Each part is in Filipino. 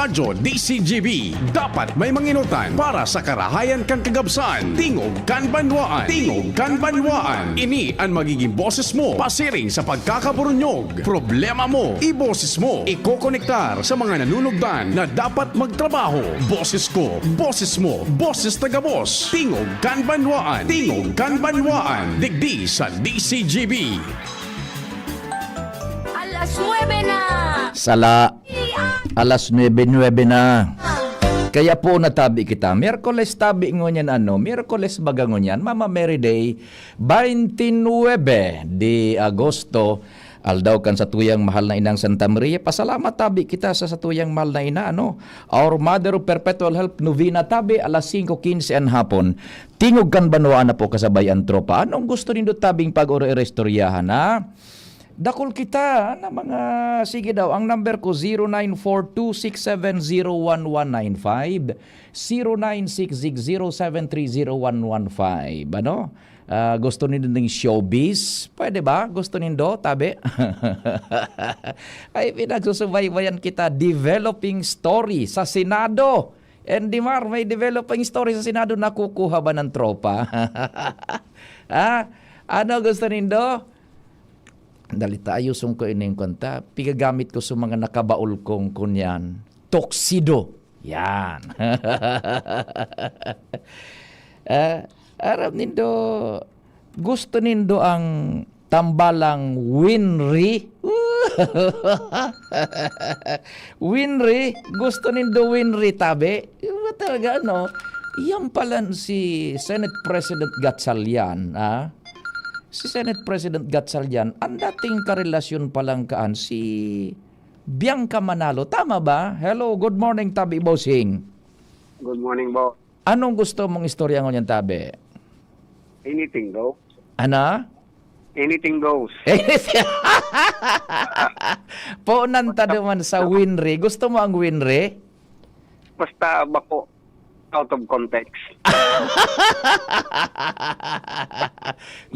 Radyo DCGB. Dapat may manginutan para sa karahayan kan kagabsan. Tingog kan banwaan. Tingog kan banwaan. Ini ang magiging boses mo pasiring sa pagkakaburunyog. Problema mo, iboses mo. Ikokonektar sa mga nanunugdan na dapat magtrabaho. Boses ko, boses mo, boses taga-boss. Tingog kan banwaan. Tingog kan banwaan. Digdi sa DCGB. Alas 9 na! Alas 9:09 na. Kaya po natabi kita. Miyerkules tabi ngunyan Miyerkules baga ngunyan. Mama Mary Day, 29 de Agosto. Aldaw kan sa tuyang mahal na inang Santa Maria. Pasalamat tabi kita sa tuyang mahal na ina. Our Mother of Perpetual Help Novena tabi alas 5:15 ang hapon. Tingog kan banwaan na po kasabay ang tropa. Anong gusto nindo tabing pag-oro-restoryahan ha? Dakol kita na mga, sige daw, ang number ko 0942670195, 096607301115. Ano? Gusto nindo ng showbiz? Pwede ba? Gusto nindo? Tabi? Ay, pinagsusubaybayan kita, developing story sa Senado. And Dimar, may developing story sa Senado, nakukuha ba ng tropa? Ano gusto nindo? Dali tayo ko ining konta. Pigagamit ko sa mga nakabaul kong kunyan. Toksido. Yan. Arap nindo, gusto nindo ang tambalang Winry. Winry, gusto nindo Winry tabi. Talaga yan pala si Senate President Gatchalian, Si Senate President Gatchalian, ang dating karelasyon palang kaan si Bianca Manalo. Tama ba? Hello, good morning, Tabi Bossing. Good morning, Bo. Anong gusto mong istorya ngunyan, Tabi? Anything goes. Ana? Anything goes. Paunan ta naman sa Winry. Gusto mo ang Winry? Basta bako out of context.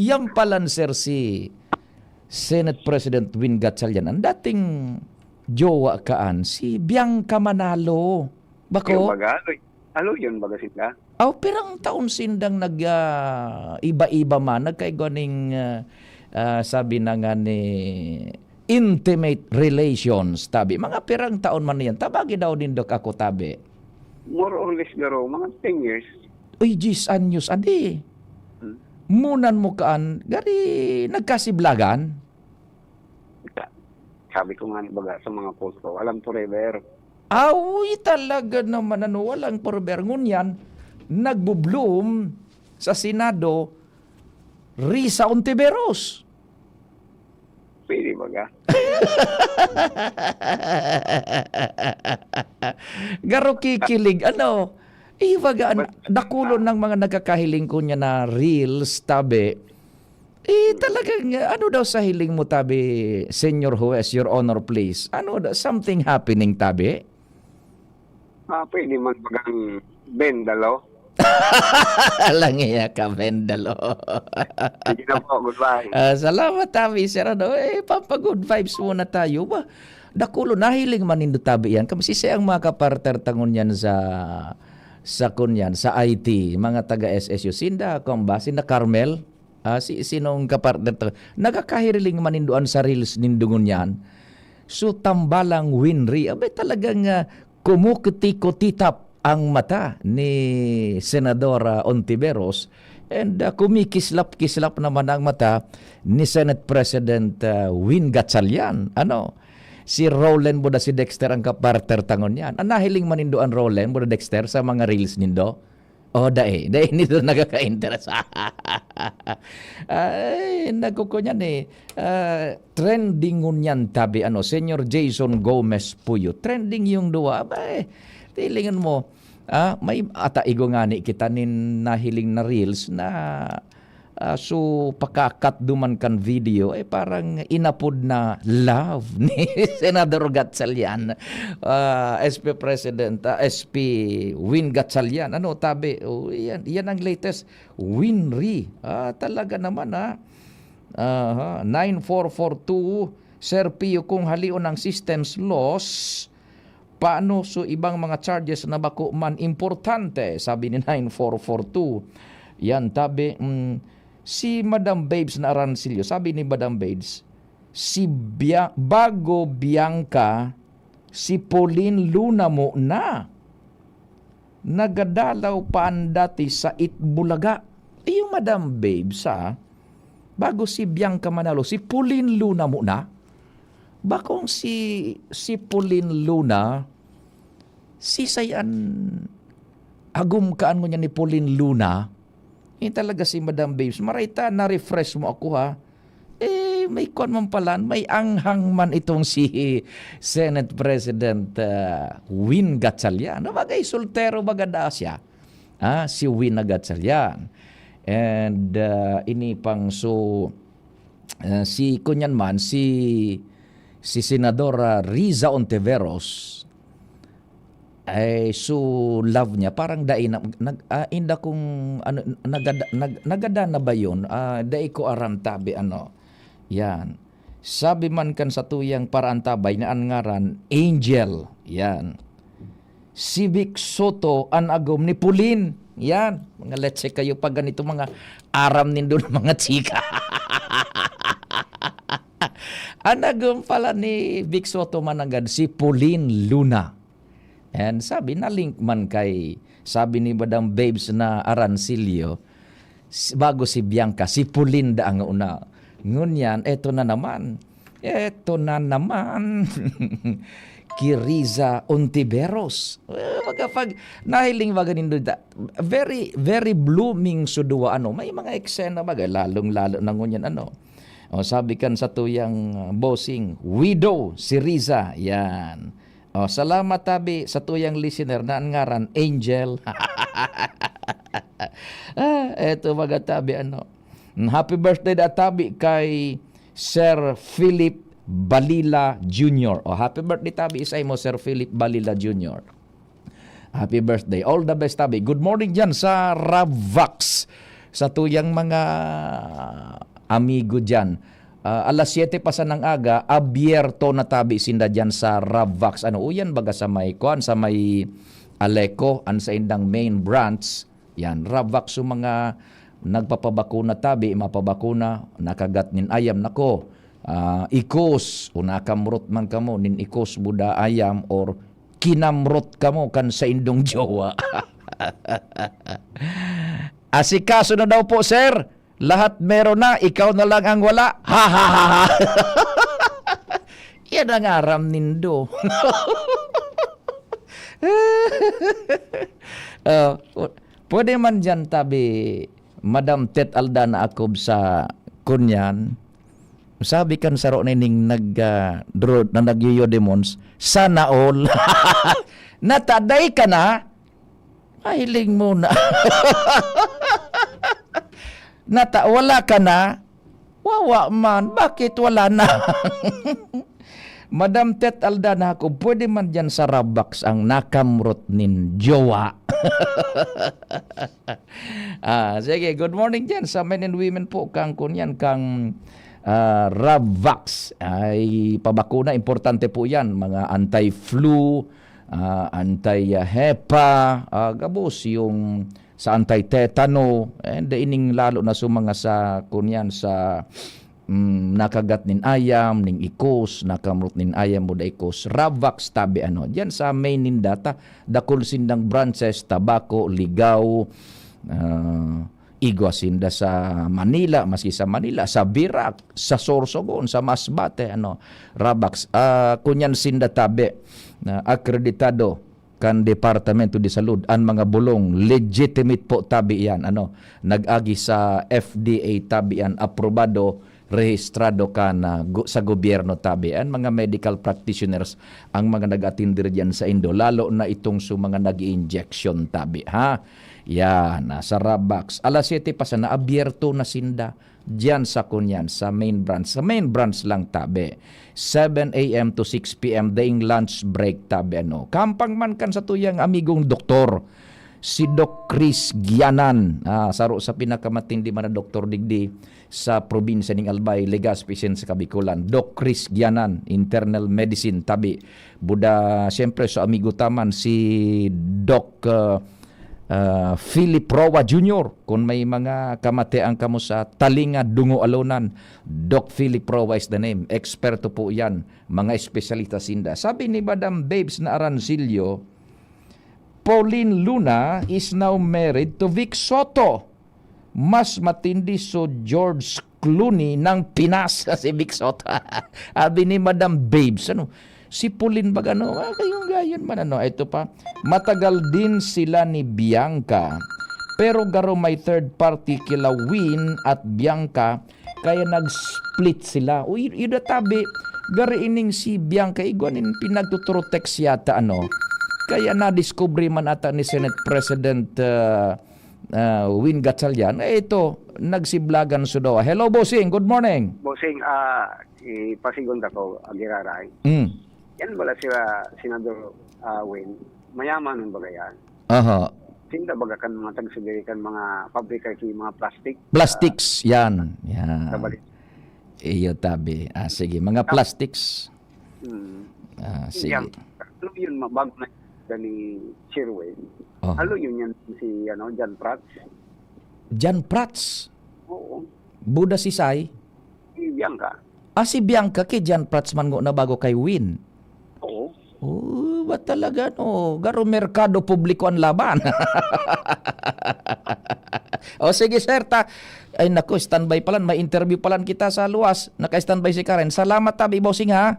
Yan palan, sir, si Senate President Win Gatchalian. Ang dating jowa kaan, si Bianca Manalo. Bako? Yung baga, alo yun baga sila. Pirang taon sindang iba-iba man. Nagkaigoning sabi na nga ni intimate relations, tabi. Mga pirang taon man yan. Tabagi daw din dok ako, tabi. More or less garo, mga 10 years. Uy, Gis, anyos, adi. Munan mo kaan, gari nagkasiblagan. Sabi ko nga baga sa mga post ko, alam forever. Uy, talaga naman, walang porber. Ngunyan, nagbubloom sa Senado, Risa Ontiveros. Pwede baga. Garo kikilig. Iwaga, nakulon ng mga nagkakahiling ko niya na reels, tabi. Talagang, daw sa hiling mo, tabi, Senior Juez, Your Honor, please? Something happening, tabi? Pwede man bagang bendalo. Alang iya ka, Vendalo. Sige na po, goodbye. Salamat, tabi, sir. Pampa-good vibes muna tayo ba? Dakulo, nahiling man nindo tabi yan. Kasi siya ang mga kaparter tangon yan sa kunyan, sa IT, mga taga-SSU. Sinda, Sinda Carmel, sinong kaparter nagakahiriling man nindoan sa reels nindungon yan. So, tambalang Winry. Talagang kumukiti-kutitap ang mata ni Senadora Ontiveros and kumikislap-kislap naman ang mata ni Senate President Win Gatchalian. Si Roland Buda si Dexter ang kaparter tangon yan. Nahiling manindo ang Roland Buda Dexter sa mga reels nindo. Dae nito nagaka-interest. Nagkukunyan trending ngunyan tabi Senyor Jason Gomez Puyo. Trending yung duwa. Tilingan mo, may ataigo nga ni kita nin nahiling na reels na so pakakat duman kan video parang inapod na love ni Senador Gatchalian, SP President, SP Win Gatchalian. Tabi, yan ang latest Winry. Talaga naman 9442 Sir Pio, kung halion ng systems loss Paano so ibang mga charges na bako man importante, sabi ni 9442. Yan, tabi, si Madam Babes na Arancilio, sabi ni Madam Babes, si Bago Bianca, si Pauline Luna mo na. Nagadalaw pa ang dati sa Itbulaga. Yung Madam Babes, bago si Bianca Manalo, si Pauline Luna mo na. Bakong si Pauline Luna, si sayan agum kaan mo niya ni Pauline Luna, talaga si Madam Babes, marita na-refresh mo ako may kwan man pala, may anghang man itong si Senate President Win Gatchalian. Bagay, soltero bagada siya. Si Win Gatchalian. And ini pang si kunyan man, si Senadora Riza Ontiveros, ay love niya parang dai inda kung nagada na ba yun, dai ko aram tabi yan, sabi man kan sa tuyang paraan tabay na angaran Angel, yan, si Vic Soto an agom ni Pulin, yan, mga let's say kayo pag ganito mga aram nindo mga chika. Anagom pala ni Vic Soto managad si Pauline Luna. And sabi na link man kay, sabi ni Madam Babes na Arancilio, bago si Bianca, si Pauline da ang una. Ngunyan, eto na naman. Kiriza Ontiveros. Pag nahiling baga nindo very very blooming sudua may mga eksena baga lalong-lalo na ngunyan sabi kan sa tuyang bossing widow si Riza, yan. Salamat tabi sa tuyang listener na ngaran Angel. Eto mga tabi happy birthday da tabi kay Sir Philip Balila Jr. Happy birthday tabi isay mo Sir Philip Balila Jr. Happy birthday. All the best tabi. Good morning dyan sa Ravax. Sa tuyang mga amigo dyan. Alas 7 pa sa ng aga, abierto na tabi sinda dyan sa Ravax. Uyan baga sa may kuan, sa may Aleco, an sa indang main branch. Yan, Ravax yung mga nagpapabakuna tabi, mapabakuna, nakagat nin ayam nako. Ikos, unakamrot man kamo, nin ikos buda ayam or kinamrot kamo kan sa indong jowa. Asikaso na daw po, sir. Lahat meron na, ikaw na lang ang wala. Ha ha ha ha. Yan ang aram nindo. Pwede man dyan tabi, Madam Tet Aldana Akob sa kunyan. Sabi kan saro na ning nagyuyo demons, sana all. Nataday ka na, mahiling mo na. Wala ka na, wawa man, bakit wala na? Madam Tet Aldana ako, pwede man dyan sa Rabax ang nakamrot nin jowa. Sige, good morning dyan sa men and women po, kang kunyan, kang Ravax ay pabakuna, importante po yan, mga anti-flu, anti-hepa, gabos yung sa anti-tetano, and ining lalo na mga sa kunyan sa nakagat nin ayam, ning ikos, nakamrot nin ayam mo da ikos, Ravax tabi diyan sa main nindata, dakol sindang branches, Tabako, Ligao, Iguacinda sa Manila, maski sa Manila, sa Birac, sa Sorsogon, sa Masbate, Ravax, kunyan sinda tabi, akreditado kan Departamento de Salud, ang mga bulong legitimate po tabi yan, nag-agi sa FDA tabi yan, aprobado, rehistrado ka na sa gobyerno tabi, ang mga medical practitioners ang mga nag-atindir diyan sa Indo, lalo na itong mga nag-injection tabi, yan, sa Ravax. Alas 7 pa sa abierto na sinda diyan sa kunyan, sa main branch lang tabi, 7 a.m. to 6 p.m. daing lunch break tabi, kampang man kan sa tuyang amigong doktor, si Doc Chris Gianan, saro sa pinakamatindi man na doktor digdi sa probinsya ng Albay, Legazpi sa Kabikulan. Doc Chris Gianan, internal medicine tabi. Buda siyempre sa amigo taman si Doc Philip Roa Jr. Kung may mga kamatean kamo sa talinga dungo alunan, Doc Philip Roa is the name. Eksperto po yan, mga espesyalista sinda. Sabi ni Madam Babes na Arancillo, Pauline Luna is now married to Vic Soto. Mas matindi so George Clooney ng Pinas si Vic Soto. Sabi ni Madam Babes, ano? Si Pauline ba gano? Kayong gayon man ano. Ito pa, matagal din sila ni Bianca. Pero garo may third party kila Win at Bianca kaya nag-split sila. Uy, yun tabi, gari ining si Bianca igwanin pinagtuturo text yata ano. Kaya na-discovery man ata ni Senate President Win Gatchalian. Ito, nagsiblagan so daw. Hello, Bossing. Good morning. Bossing, ipasigon ko, Agiraray. Yan bala sila, Senador Win. Mayaman ng baga yan. Aha. Sinda baga kan mga tagsugay kan mga pabrika kay mga plastic. Plastics, yan. Yan. Kabalik. Iyo tabi. Sige, mga plastics. Sige. Yan, ano yun, bago na ni Sherwin. Ano yun yan si John Prats? John Prats? Oo. Buda si Sai? Si Bianca. Si Bianca kay John Prats man na bago kay Win. Oo. Ba talaga no? Garo merkado publiko ang laban. Sige sir, ay nako, standby palan, may interview palan kita sa luwas. Naka-standby si Karen. Salamat tabi, Bossing ha.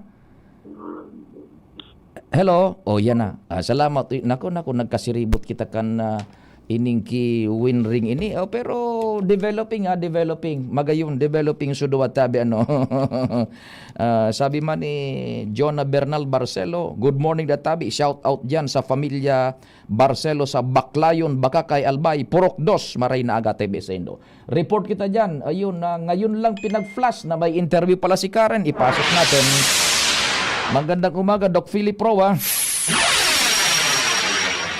Hello. Yan na. Salamat. Nako, nagkasiribot kita kan ining ki win ring ini. Pero developing. Magayon, developing suduwa tabi ano. Sabi man ni Jonah Bernal Barcelo, good morning da tabi. Shout out dyan sa familia Barcelo sa Baclayon, Bakakay, Albay, Purok 2, Maray na Agate, Besendo. Report kita dyan. Ayun, ngayon lang pinag-flash na may interview pala si Karen. Ipasok natin. Magandang umaga, Doc Philip Roa.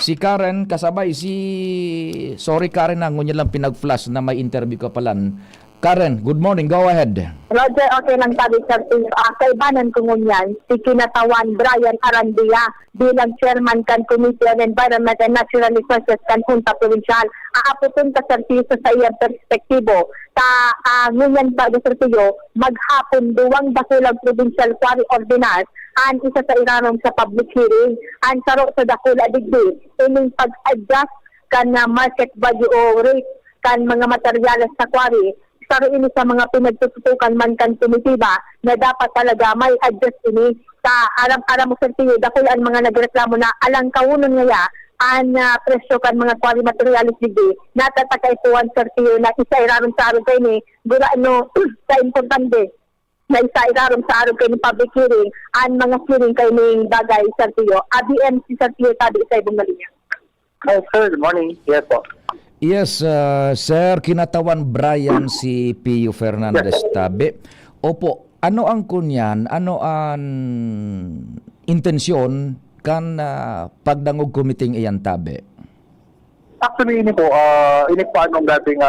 Si Karen, kasabay sorry Karen, ngunyan lang pinag-flash na may interview ka palan. Karen, good morning, go ahead. Roger, okay lang sabi sa kaibanan ko ngunyan, si Kinatawan Brian Arandia bilang chairman kan Committee on Environment and Natural Resources kan Junta Provincial. Aaputin ka sa sa iyang perspektibo. Ngunyan ba sa tiyo, maghapon duwang bakulang provincial quarry ordinance ang isa sa irarom sa public hearing. Ang saro sa dakula digdi, ining pag-adjust kan market value o rate kan mga materyales sa quarry. Saro ini sa mga pinagtututukan man kan komitiba na dapat talaga may adjust ini sa aram-aram mo sa tiyo dakulan mga nagreklamo na alang kaunon ngaya ang presyo kan mga quarry materials digdi natatakay puwan sa tiyo na isa iraron sa araw kayo ni gura sa importante na isa iraron sa araw kayo ni public hearing ang mga hearing kayo ni bagay sa tiyo ABMC sa tiyo tabi sa ibang malinya. Hi sir, good morning. Yes po. Yes, Sir, Kinatawan Brian si Pio Fernandez tabi. Opo, ano ang kunyan? Ano ang intensyon kan pagdangog kumiting iyan tabi? Actually, ini po, inipaan ng dating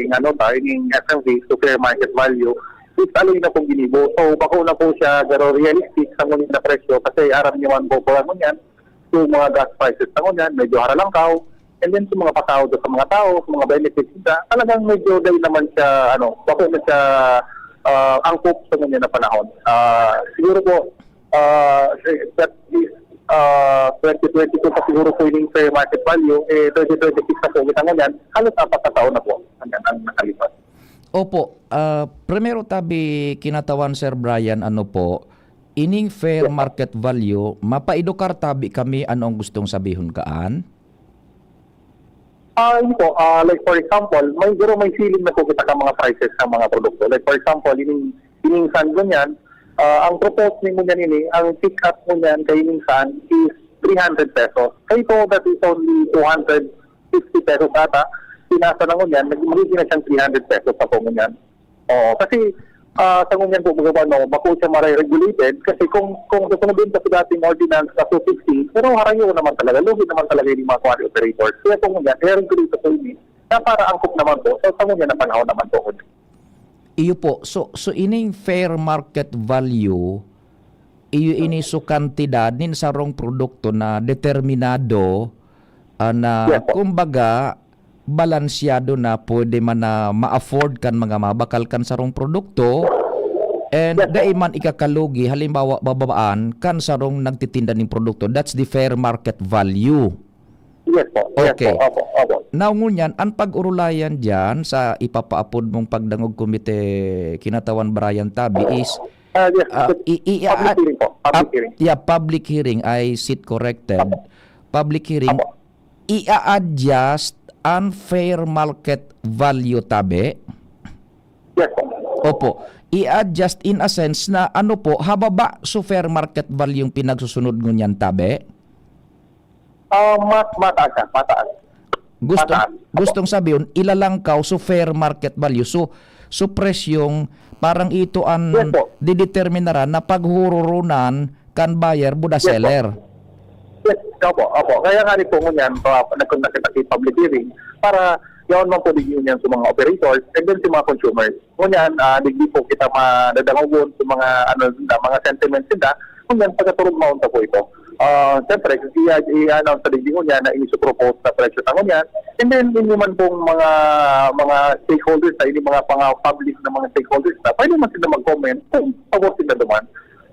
ining SMV to fair market value is aloy na pong ginibo. So, bako na po siya garo realistic sa ngunit na presyo kasi aram niyo man po po ngunyan. So, mga gas prices sa ngunyan, medyo haralangkaw. And then sa mga pasahod sa mga tao, sa mga benefits nila, talagang medyo dahil naman siya, bako na siya angkop sa ngunyan na panahon. Siguro po, that is 2022 pa siguro po yung fair market value, 2026 na po kita ngunyan, halos 4 na taon na po ang nakalipas. Opo, primero tabi Kinatawan Sir Brian, ining fair market value, mapaidokar tabi kami anong gustong sabihon kaan? Yun po, like for example, may ceiling na po kita ka mga prices ng mga produkto. Like for example, ining sand ganyan, ang propose ni mo ini, ang pick up mo niyan kay ining sand is 300 pesos. Kaya po, that is only 250 pesos ata. Pinasa na mo niyan, magiging na siyang 300 pesos sa po mo niyan. Kasi sa ngunyan po bako siya regulated kasi kung susunodin sa dating ordinance na 250, pero harayo naman talaga, lugi naman talaga yung mga quarry operators. Kaya kung ngunyan, regulate po ini na para angkop naman po, so sa ngunyan na panahon naman po. Iyo po, so ining fair market value, iyo ini so kantidad nin sarong produkto na determinado na Yes, po. kumbaga balansyado na pwede man na ma-afford kan mga mabakal kan sarong produkto and Yes, po. dai man ikakalugi halimbawa bababaan kan sarong nagtitinda ning produkto. That's the fair market value. Yes po. Okay. Yes po. Opo. Now ngunyan, ang pag-urulayan dyan sa ipapaapod mong pagdangog komite kinatawan Brian Tabi is Yes, public hearing po. Public hearing. yeah, public hearing. I sit corrected. Public hearing. Apo. I-adjust ang fair market value tabi. Yes po. Opo. I-adjust in a sense na ano po, hababa so fair market value yung pinagsusunod ngunyan tabi. Mataas siya. Mataas. Mataas. Gustong sabihin, ilalangkaw so fair market value. So presyong parang ito ang Yes po. dideterminaran na paghururunan kan buyer buda Yes po. seller. Yes, opo. Kaya nga rin po ngunyan, nagkundak kita kay public hearing para yaon man po digin yan sa mga operators and then sa mga consumers. Ngunyan, digdi po kita madadangogon sa mga mga sentiments nila, ngunyan pagkaturog maunta po ito. Siyempre, i-announce sa digdi ngunyan na inisupropose na presyo na ngunyan and then hindi man pong mga stakeholders na, hindi mga public na mga stakeholders na, pwede man sila mag-comment kung pabor sila naman.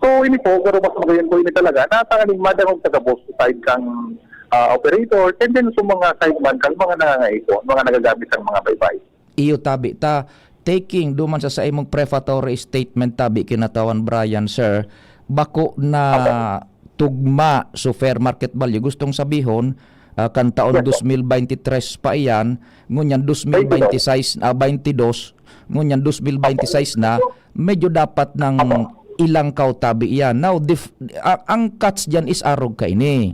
So, ini po, pero mas magayon po ini talaga, natangaling madangog taga-boss side kang operator, and then sa mga side man kang mga nangangaiko, mga nagagamit ng mga baybay. Iyo tabi ta taking duman sa imong prefatory statement tabi kinatawan Brian sir, bako na tugma so fair market value gustong sabihon kan taon 2023 pa iyan ngunyan 2026 22 ngunyan 2026 na medyo dapat ng ilang kaw tabi iyan. Now ang cuts diyan is arog ka ini.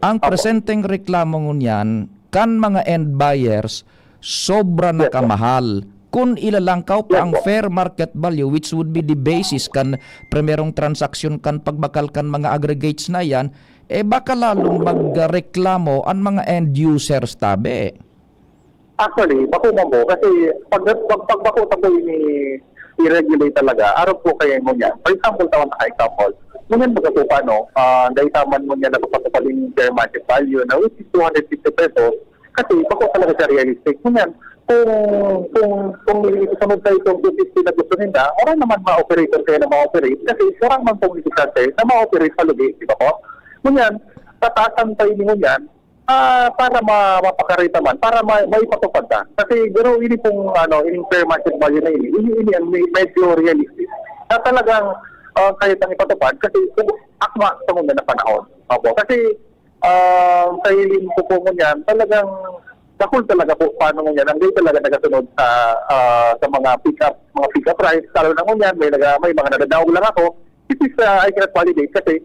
Ang presenteng reklamo ngunyan kan mga end buyers sobra na kamahal. Kung ilalangkaw pa ang fair market value which would be the basis kan primerong transaksyon kan pagbakal kan mga aggregates na yan, baka lalong magreklamo ang mga end users tabi. Actually, bako mo po, kasi pag bako tayo i-regulate talaga, araw po kayo mo niya. For example, tawag na example, ngunyan magkatupa, dahil taman mo niya napapatupaling fair market value na which is 250 pesos, kasi bako talaga siya realistic. Ngunyan, kung isusunod tayo itong 250 na gusto nila, orang naman ma-operator kayo na ma-operate, kasi orang man pong isusante na ma-operate sa lugi, di ba po? Ngunyan, tataasan tayo ni ngunyan, para mapakarita man, para maipatupad na. Kasi pero ini pong ining fair market value na ini ang medyo realistic. Na talagang kahit ang ipatupad kasi kung akma sa muna na panahon. Opo. Kasi sa hiling po po ngunyan, talagang nakul talaga po paano ngunyan. Ang di talaga nagasunod sa mga pick-up price. Lalo na ngunyan, may mga nadadawag lang ako. It is, I cannot validate kasi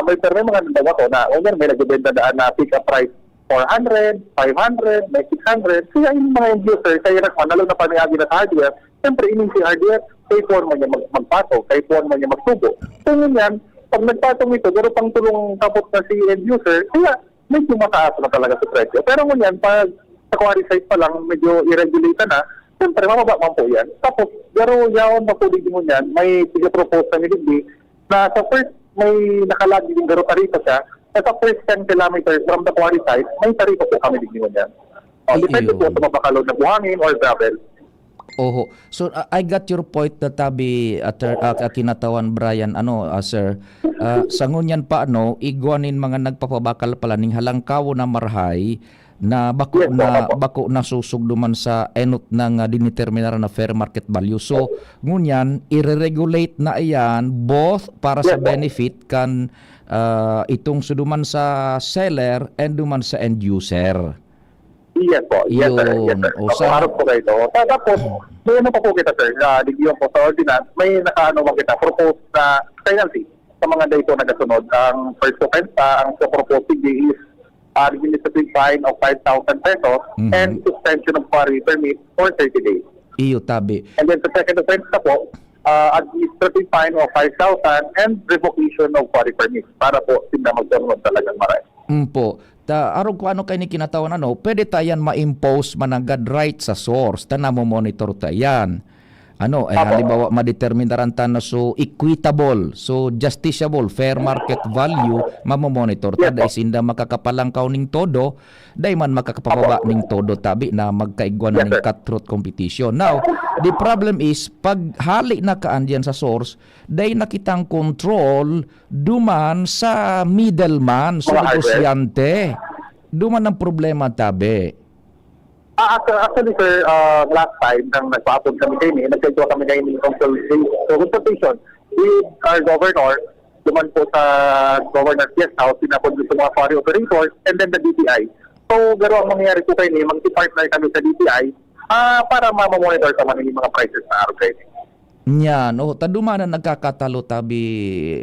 may mga nadawa ko na ngunyan may nagbibenta daan na pick-up price 400, 500, may 600. Kaya yung mga end user, kaya nalo na panayagi na sa hardware, siyempre ining si hardware, kay phone man niya magpatong, kay phone man niya magsubo. So yan, pag nagpatong ito, pero pang tulong tapos na si end user, kaya medyo mataas na talaga sa presyo. Pero ngunyan, pag sa quarry site pa lang, medyo i-regulate na, siyempre mababa man po yan. Tapos, pero yaon na po din ngunyan, may propose na nilindi, na sa first, may nakalagi yung garo tarifa siya, at sa first 10 kilometers from the quarry site, may tarifa po kami din ngunyan. Depende po sa mabakalod na buhangin or gravel. Oho. So I got your point na tabi kinatawan Brian sir. Sa ngunyan pa igwanin mga nagpapabakal pala ning halangkaw na marhay na bako na susugduman sa enot ng dineterminar na fair market value. So ngunyan i-regulate na iyan both para sa benefit kan itong suduman sa seller and duman sa end user. Yes po. Yes, sir. Yes, sir. Harap po kayo ito. Tapos, may pa po kita, sir. Digyan po sa ordinance, may kita, propose na penalty sa mga dito na kasunod. Ang first offense, ang propose is administrative fine of 5,000 pesos and suspension of quarry permit for 30 days. Iyo tabi. And then sa second offense na po, administrative fine of 5,000 and revocation of quarry permits para po sila magkaroon talagang maray. Po. Araw ko ano kay ni kinatawan ano, pwede tayan ma-impose managad right sa source, ta monitor tayan. Ano, halimbawa madeterminaran ta na so equitable, so justiciable, fair market value, mamomonitor ta, dahil sinda makakapalangkaw ning todo, dahil man makakapababa ning todo tabi na magkaigwa na ning cutthroat competition. Now, the problem is, pag hali na kaan diyan sa source, dahil nakitang control, duman sa middleman, so negosyante. Duman ang problema tabi. Actually, sir, last time, nang nagpa-upload kami kayo, nagkaitwa kami kayo ng consultation with our governor, duman po sa governor's guest house, pinapod sa mga quarry operators, and then the DTI. So, garo ang mangyayari po kayo, mag-partner kami sa DTI para mamamonitor sa yung mga prices na araw kayo. Yan, taduman na nagkakatalo tabi,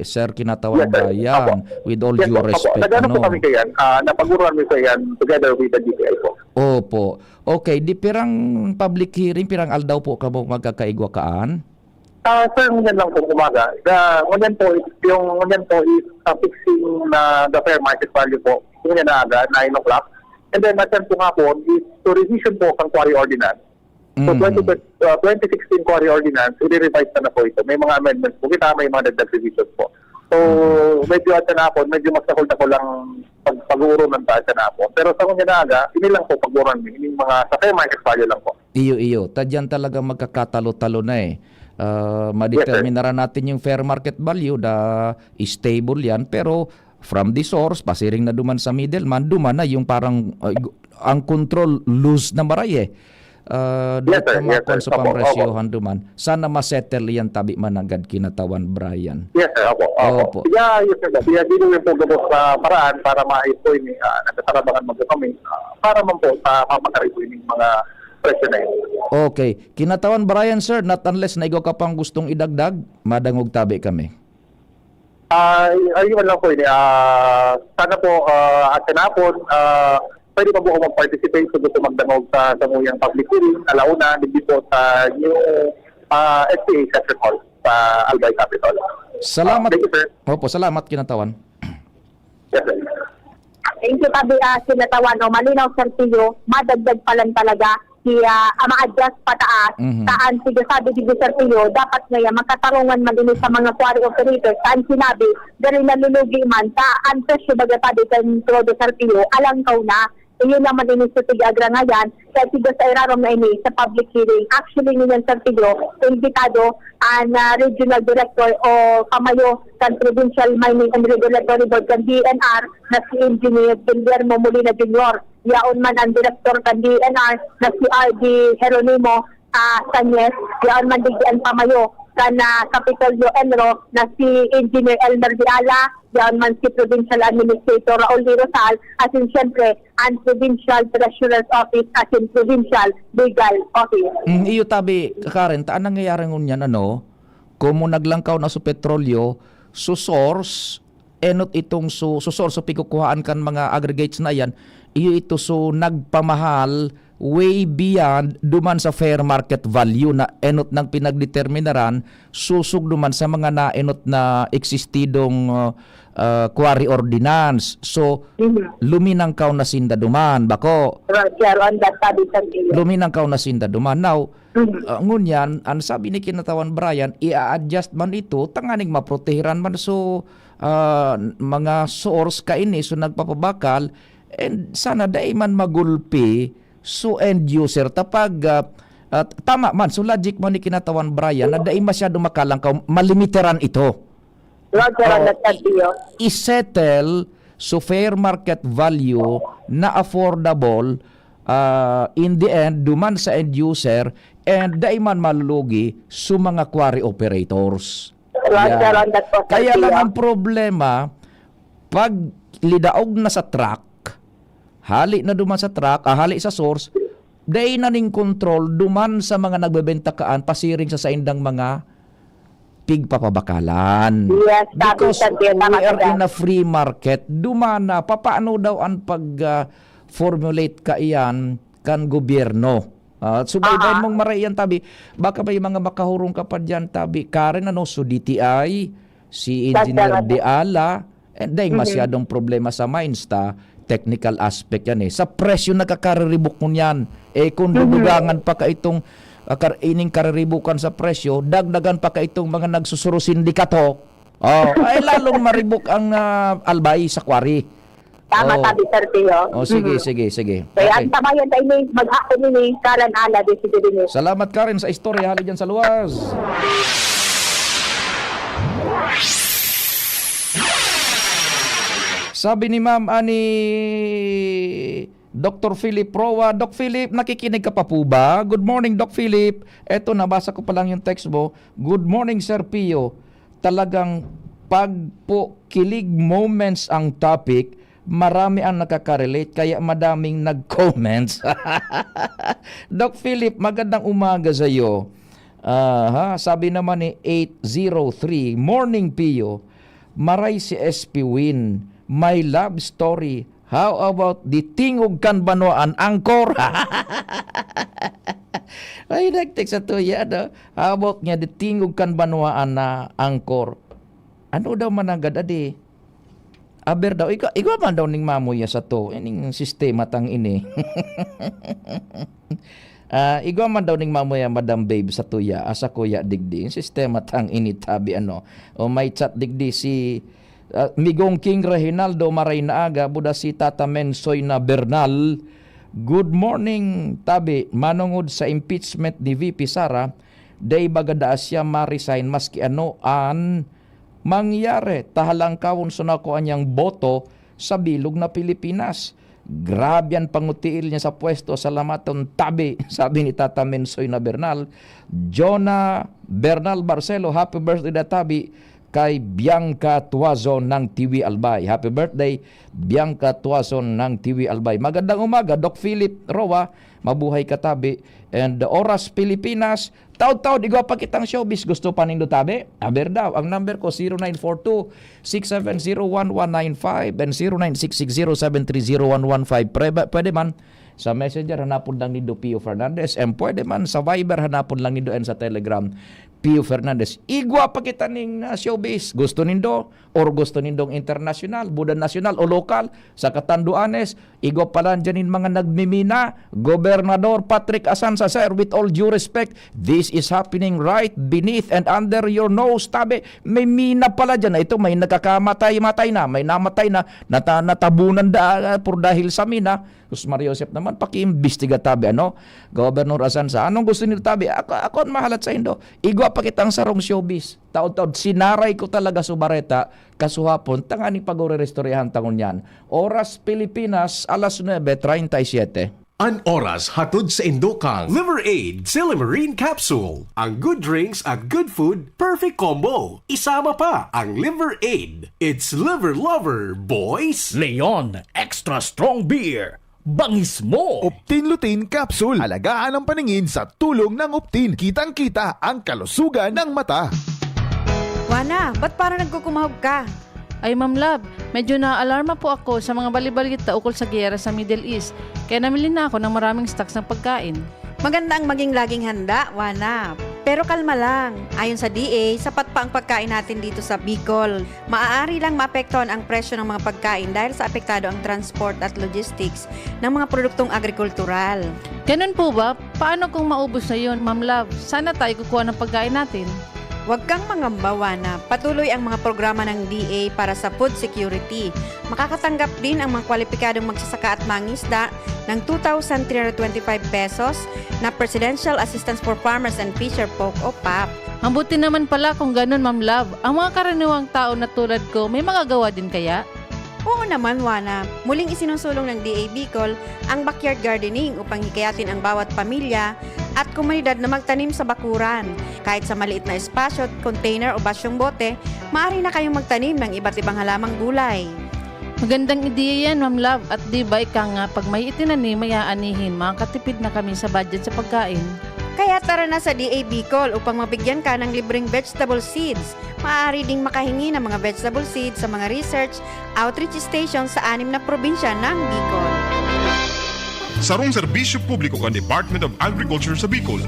Sir Kinatawan Bayan, with all due respect. Nagano po kami kayan, napaguruan mo kayan together with the DTI po. Opo. Okay, di pirang public hearing, pirang aldaw po ka mo magkakaigwa kaan? Sir, ngunyan lang po umaga. Ngunyan po is fixing na the fair market value po. Ngunyan na aga, 9 o'clock. And then, matyan po nga po is to revision po ang quarry ordinance. So, 2016 quarry ordinance, i-revise na po ito. May mga amendments po. Kita may mga dagdag revisions po. So, medyo at na po, medyo mas nakul lang pag-uro ng taas na po. Pero sa kanya na aga, ini lang po pag-uron. Ini mga sa fair market value lang po. Iyo. Tadyan talaga magkakatalo-talo na eh. Madeterminaran natin yung fair market value na stable yan. Pero from the source, pasiring na duman sa middleman, duman na yung parang ang control loose na maray eh. Yes, sir. Sa pamresyohan duman. Sana masettle yan tabi managad Kinatawan Brian. Yes, sir. Opo. Yes, sir. Kaya dito yung po gabos sa paraan para ma-ito yung nagkasarabangan mo kami para man po sa mamakari po yung mga presyo na yun. Okay. Kinatawan Brian, sir, not unless na ikaw ka pang gustong idagdag, madangog tabi kami. Ayun lang po yun. Sana po at kanapon, pwede pa po ako mag-participate kung gusto magdangog sa samuyang public hearing, alauna, hindi po sa new SPA session hall sa Albay Capitol. Salamat. Thank you, sir. Opo, salamat Kinatawan. Yes, sir. Thank you, Tabi, Kinatawan. Malinaw, Sir Tiyo, madagdag pa lang talaga ma-adjust pataas. Saan, sabi si Sir Tiyo, dapat ngayon magkatarungan man din sa mga quarry operators. Saan sinabi, dahil nalulugi man, saan presyo baga tabi kan Sir Tiyo, alang kaw na. Iyon naman din sa Tigagra ngayon, kaya siya sa irarom na ini sa public hearing. Actually, ngayon Sir Tiyo, invitado ang regional director o kamayo ng Provincial Mining and Regulatory Board ng DNR na si Engineer Guillermo Molina Jr. Yaon man ang director ng DNR na si R.D. Jeronimo Sanyes. Yaon man digyan pamayo na Capitolio Enro na si Engineer Elmer Viala. Yaon man si Provincial Administrator Raul D. Rosal. As in siyempre, ang Provincial Treasurer's Office as in Provincial Legal Office. Iyo tabi, Karen, taan nangyayari ngunyan kung naglangkaw na sa petrolyo, so source, enot itong so source, so pikukuhaan kan mga aggregates na yan, iyo ito so nagpamahal way beyond duman sa fair market value na enot ng pinagdeterminaran, susug duman sa mga naenot na eksistidong quarry ordinance. So, luminang kaw na sinda duman. Bako? Luminang kaw na sinda duman. Now, ngunyan, ang sabi ni Kinatawan Brian, i-adjust man ito, tanganing maprotehiran man so mga source kaini, so nagpapabakal, and sana dai man magulpi so end user tapag tama man, so logic man ni Kinatawan Brian na dai masyado makalangkaw, malimiteran ito. I-settle so fair market value na affordable in the end duman sa end user and dai man malulugi so mga quarry operators. Kaya lang ang problema pag lidaog na sa truck, hali na duman sa truck, hali sa source, day na ning control duman sa mga nagbebenta kaan pasiring sa saindang mga pigpapabakalan. Yes, because we are in a free market, dumana, papaano daw ang pag-formulate ka iyan kan gobyerno? Subaybayin mong marayan tabi. Baka may mga makahurong ka pa dyan tabi. Karen so DTI, si Engineer De Ala, and dahil masyadong problema sa mines technical aspect yan Sa presyo nagkakaribok mo yan. Kung dudugangan pa ka itong ining kariribukan sa presyo, dagdagan pa ka itong mga nagsusuro sindikato. Ay lalong maribok ang albay sa quarry. Tama tabi, Sir Pio. Sige. Kaya ang tamayan tayo ni mag-ako ni Karan Ala, Desiderio. Salamat Karen sa istorya hali dyan sa luwas. Sabi ni Ma'am ani Dr. Philip Roa. Doc Philip, nakikinig ka pa po ba? Good morning, Doc Philip. Eto, nabasa ko pa lang yung text mo. Good morning, Sir Pio. Talagang kilig moments ang topic, marami ang nakaka-relate kaya madaming nag-comments. Doc Philip, magandang umaga sa iyo. Sabi naman ni 803, Morning Pio, maray si SP Win, my love story. How about the Tingog Kanbanwaan Angkor? Ay, nag-text sa tuya, How about niya the Tingog Kanbanwaan na Angkor? Ano daw managad adi? Aber daw, ikaw man daw ning mamuya sa to, ining sistema tang ini. Ikaw man daw ning mamuya, Madam Babe, sa tuya, asa kuya digdi, sistema tang ini tabi O may chat digdi si Migong King Reginaldo Maray na aga, buda si Tata Mensoy na Bernal. Good morning, tabi, manungod sa impeachment ni VP Sara, day bagada siya ma-resign maski an mangyari, tahalang kawon sunako anyang boto sa bilog na Pilipinas. Grabe yan pangutiil niya sa pwesto. Salamaton tabi, sabi ni Tata Mensoy na Bernal. Jonah Bernal Barcelo, happy birthday na tabi kay Bianca Tuazon ng TV Albay. Happy birthday, Bianca Tuazon ng TV Albay. Magandang umaga, Doc Philip Roa. Mabuhay ka tabi. And the Oras Pilipinas, taod-taod, igaw pa kitang showbiz. Gusto pa nindo tabi? Aber daw. Ang number ko, 0942-670-1195 and 0966-0730-115. Pwede man sa Messenger, hanapon lang nindo Pio Fernandez. And pwede man sa Viber, hanapon lang nindo and sa Telegram, Pio Fernandez. Igwa pa kita ning showbiz. Gusto nindo or gusto nindong international, buda national o lokal sa Catanduanes. Igwa pa lang dyanin mga nagmimina. Gobernador Patrick Asanza, sir, with all due respect, this is happening right beneath and under your nose. Tabi, may mina pala dyan. Ito may nagkakamatay-matay na, may namatay na, natabunan por dahil sa mina. Gus Mario Joseph naman, pakiimbestiga tabi, Governor Asanza, anong gusto nito tabi? Ako ang mahalat sa indo. Igwa pa kitang sarong showbiz. Taod-taod, sinaray ko talaga subareta, kasuhapon, tangani pag-restoryahan tangon yan. Oras Pilipinas, alas 9:37. An oras hatod sa Indokang Liver Aid Silimarine Capsule. Ang good drinks at good food, perfect combo. Isama pa ang Liver Aid. It's liver lover, boys. Leon Extra Strong Beer. Bangis mo! Optin Lutein Capsule. Alagaan ang paningin sa tulong ng Optin. Kitang-kita ang kalusugan ng mata. Wana, ba't parang nagkukumahog ka? Ay, Ma'am Love, medyo na-alarma po ako sa mga balibalita ukol sa giyera sa Middle East. Kaya namili na ako ng maraming stocks ng pagkain. Maganda ang maging laging handa, Wana. Pero kalma lang. Ayon sa DA, sapat pa ang pagkain natin dito sa Bicol. Maaari lang maapektuhan ang presyo ng mga pagkain dahil sa apektado ang transport at logistics ng mga produktong agrikultural. Ganun po ba? Paano kung maubos na yun, Ma'am Love? Sana tayo kukuha ng pagkain natin. Huwag kang mangamba, Wana. Patuloy ang mga programa ng DA para sa food security. Makakatanggap din ang mga kwalipikadong magsasaka at mangisda ng 2,325 pesos na Presidential Assistance for Farmers and Fisher Folk o PAP. Ang buti naman pala kung ganun, Ma'am Love. Ang mga karaniwang tao na tulad ko, may magagawa din kaya? Oo naman, Wana. Muling isinusulong ng DA Bicol ang backyard gardening upang hikayatin ang bawat pamilya at komunidad na magtanim sa bakuran. Kahit sa maliit na espasyo, container o basyong bote, maaari na kayong magtanim ng iba't ibang halamang gulay. Magandang ideya yan, Ma'am Love. At di ba ika nga, pag may itinanim, may aanihin, makakatipid na kami sa budget sa pagkain. Kaya tara na sa DA Bicol upang mabigyan ka ng libreng vegetable seeds. Maaari ding makahingi ng mga vegetable seeds sa mga research outreach station sa 6 na probinsya ng Bicol. sarong serbisyo publiko kan Department of Agriculture sa Bicol.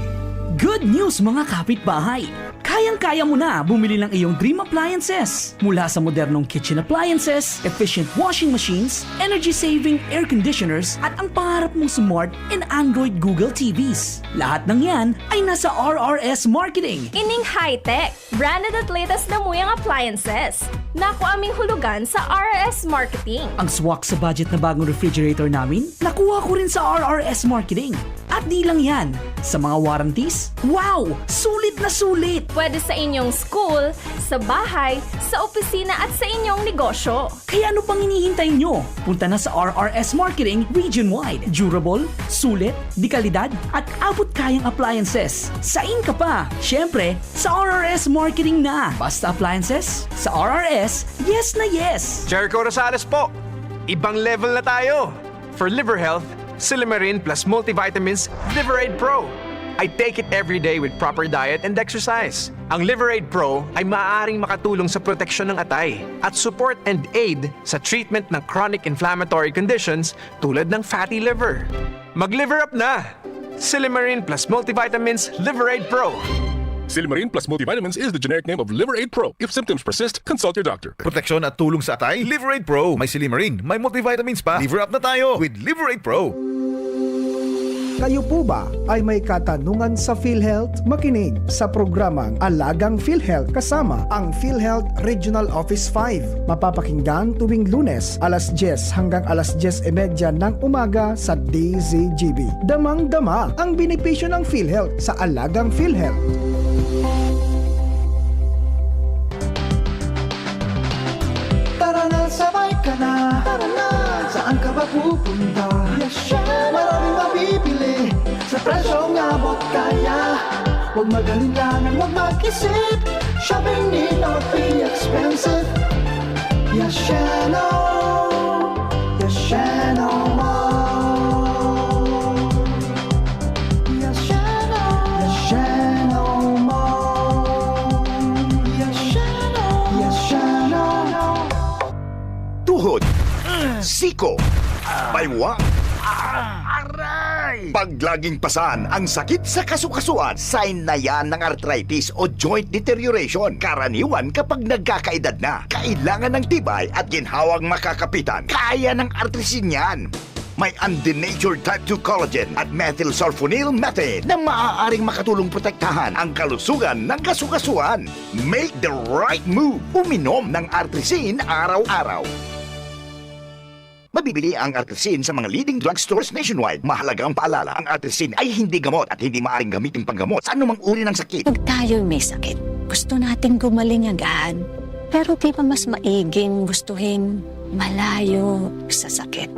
Good news mga kapitbahay! Kayang-kaya mo na bumili ng iyong dream appliances. Mula sa modernong kitchen appliances, efficient washing machines, energy-saving air conditioners, at ang pangarap mong smart and Android Google TVs. Lahat ng yan ay nasa RRS Marketing. Ining high-tech, branded at latest na muyang appliances. Naku aming hulugan sa RRS Marketing. Ang swak sa budget na bagong refrigerator namin, nakuha ko rin sa RRS Marketing. At di lang yan, sa mga warranties, wow! Sulit na sulit! Pwede sa inyong school, sa bahay, sa opisina at sa inyong negosyo. Kaya ano pang hinihintay nyo? Punta na sa RRS Marketing region-wide. Durable, sulit, di kalidad, at abot kayang appliances. Sain ka pa! Siyempre, sa RRS Marketing na! Basta appliances, sa RRS, yes na yes! Jericho Rosales po! Ibang level na tayo! For liver health, Silimarin plus multivitamins Liveraid Pro. I take it every day with proper diet and exercise. Ang Liveraid Pro ay maaaring makatulong sa proteksyon ng atay at support and aid sa treatment ng chronic inflammatory conditions tulad ng fatty liver. Mag-liver up na! Silimarin plus multivitamins Liveraid Pro. Silimarin plus multivitamins is the generic name of Liveraid Pro. If symptoms persist, consult your doctor. Proteksyon at tulong sa atay, Liveraid Pro. May Silimarin, may multivitamins pa. Liver up na tayo with Liveraid Pro. Kayo po ba ay may katanungan sa PhilHealth? Makinig sa programang Alagang PhilHealth kasama ang PhilHealth Regional Office 5. Mapapakinggan tuwing Lunes alas 10 hanggang alas 10:30 ng umaga sa DZGB. Damang-dama ang benepisyo ng PhilHealth sa Alagang PhilHealth. Tara na, sabay ka na. Tara na, saan ka ba pupunta? Maraming mabibili sa presyong abot kaya. Huwag magalinlangan, huwag mag-isip. Shopping need not be expensive. Yashano, Yashano Mall. Yashano, Yashano Mall. Yashano, Yashano. Tuhod, siko, baywa, pag laging pasan ang sakit sa kasukasuan, sign na yan ng arthritis o joint deterioration. Karaniwan kapag nagkakaedad na, kailangan ng tibay at ginhawang makakapitan. Kaya ng artrisin yan. May undenatured type 2 collagen at methylsulfonyl methane na maaaring makatulong protektahan ang kalusugan ng kasukasuan. Make the right move. Uminom ng artrisin araw-araw. Mabibili ang artrisin sa mga leading drugstores nationwide. Mahalagang paalala, ang artrisin ay hindi gamot at hindi maaaring gamitin panggamot sa anumang uri ng sakit. Pag tayo'y may sakit, gusto natin gumaling agad. Pero di ba mas maiging gustuhin malayo sa sakit?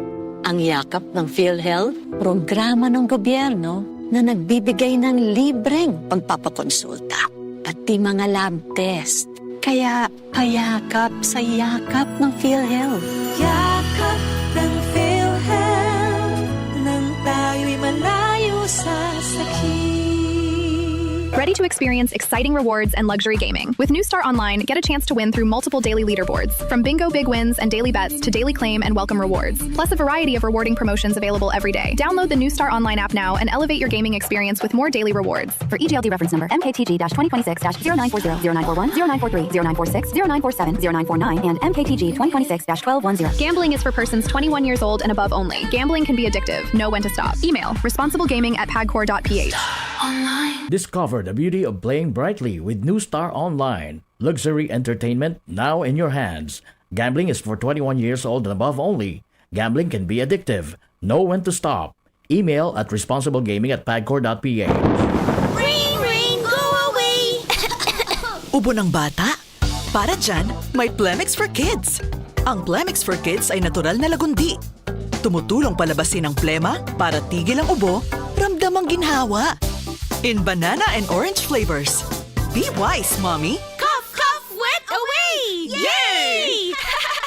Ang yakap ng PhilHealth, programa ng gobyerno na nagbibigay ng libreng pagpapakonsulta, pati mga lab test. Kaya payakap sa yakap ng PhilHealth. Yakap ng PhilHealth, nang tayo'y malayo sa sakit. Ready to experience exciting rewards and luxury gaming? With New Star Online, get a chance to win through multiple daily leaderboards, from bingo big wins and daily bets to daily claim and welcome rewards, plus a variety of rewarding promotions available every day. Download the New Star Online app now and elevate your gaming experience with more daily rewards. For EGLD reference number MKTG-2026-0940, 0940, 0943, 0946, 0947, 0949, and MKTG 2026-1210. Gambling is for persons 21 years old and above only. Gambling can be addictive. Know when to stop. Email responsiblegaming@pagcor.ph. Discover the beauty of playing brightly with New Star Online. Luxury entertainment now in your hands. Gambling is for 21 years old and above only. Gambling can be addictive. Know when to stop. Email at responsiblegaming@pagcor.ph. Ring, ring, go away! Ubo ng bata? Para dyan, may Plemix for Kids. Ang Plemix for Kids ay natural na lagundi. Tumutulong palabasin ang plema para tigil ang ubo, ramdam ang ginhawa. In banana and orange flavors. Be wise, Mommy! Cough, cough, wet away! Yay!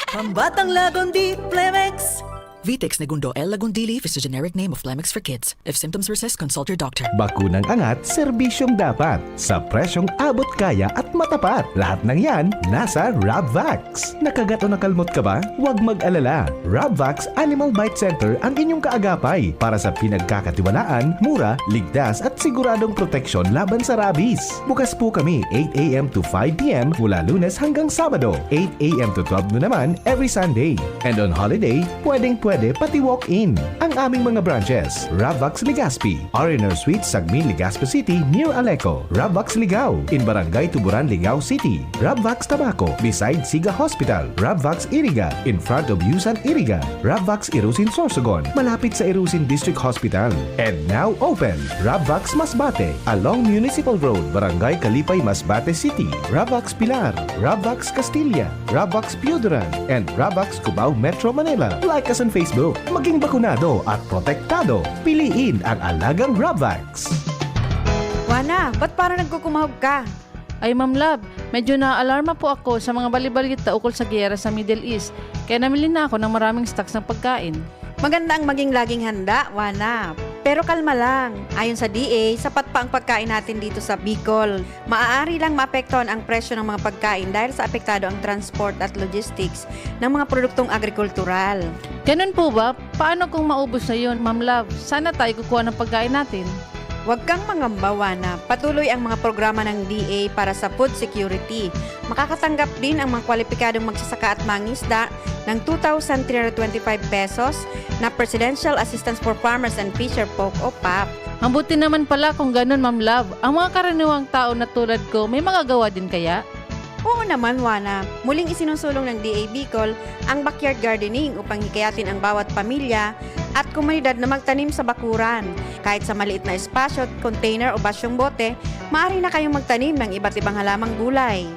Pambatang lagundi, Plemix! Vitex Negundo L. Lagundili is the generic name of Plemix for kids. If symptoms persist, consult your doctor. Bakunang angat, serbisyong dapat. Sa presyong abot kaya at matapat. Lahat ng yan, nasa Rabvax. Nakagat o nakalmot ka ba? Huwag mag-alala. Rabvax Animal Bite Center ang inyong kaagapay para sa pinagkakatiwalaan, mura, ligtas at siguradong proteksyon laban sa rabies. Bukas po kami 8 a.m. to 5 p.m. mula Lunes hanggang Sabado, 8 a.m. to 12 noon naman every Sunday. And on holiday, pwedeng-pwede pati walk-in. Ang aming mga branches, Rabvax Legazpi, R&R Suite, Sagmin, Legazpi City, near Aleco. Rabvax Ligao, in Barangay Tuburan, Ligao City. Rabvax Tabaco, beside Siga Hospital. Rabvax Iriga, in front of Yusan Iriga. Rabvax Irusin Sorsogon, malapit sa Irusin District Hospital. And now open, Rabvax Masbate, along Municipal Road, Barangay Kalipay, Masbate City. Rabvax Pilar, Rabvax Castilla, Rabvax Piuduran, and Rabvax Cubao Metro Manila. Like us on Facebook. Maging bakunado at protektado. Piliin ang alagang Rabvax. Wana, ba't parang nagkukumahog ka? Ay Ma'am Love, medyo na-alarma po ako sa mga balibalita ukol sa giyera sa Middle East. Kaya namili na ako ng maraming stocks ng pagkain. Maganda ang maging laging handa, Wana. Pero kalma lang. Ayon sa DA, sapat pa ang pagkain natin dito sa Bicol. Maaari lang maapektuhan ang presyo ng mga pagkain dahil sa apektado ang transport at logistics ng mga produktong agrikultural. Ganun po ba? Paano kung maubos na yun, Ma'am Love? Sana tayo kukuha ng pagkain natin. Huwag kang mangamba, Wana. Patuloy ang mga programa ng DA para sa food security. Makakatanggap din ang mga kwalipikadong magsasaka at mangisda ng 2,325 pesos na Presidential Assistance for Farmers and Fisher Folk o PAF. Ang buti naman pala kung ganun, Ma'am Love. Ang mga karaniwang tao na tulad ko, may magagawa din kaya? Oo naman, Wana. Muling isinusulong ng DA Bicol ang backyard gardening upang hikayatin ang bawat pamilya at komunidad na magtanim sa bakuran. Kahit sa maliit na espasyo, container o basyong bote, maaari na kayong magtanim ng iba't ibang halamang gulay.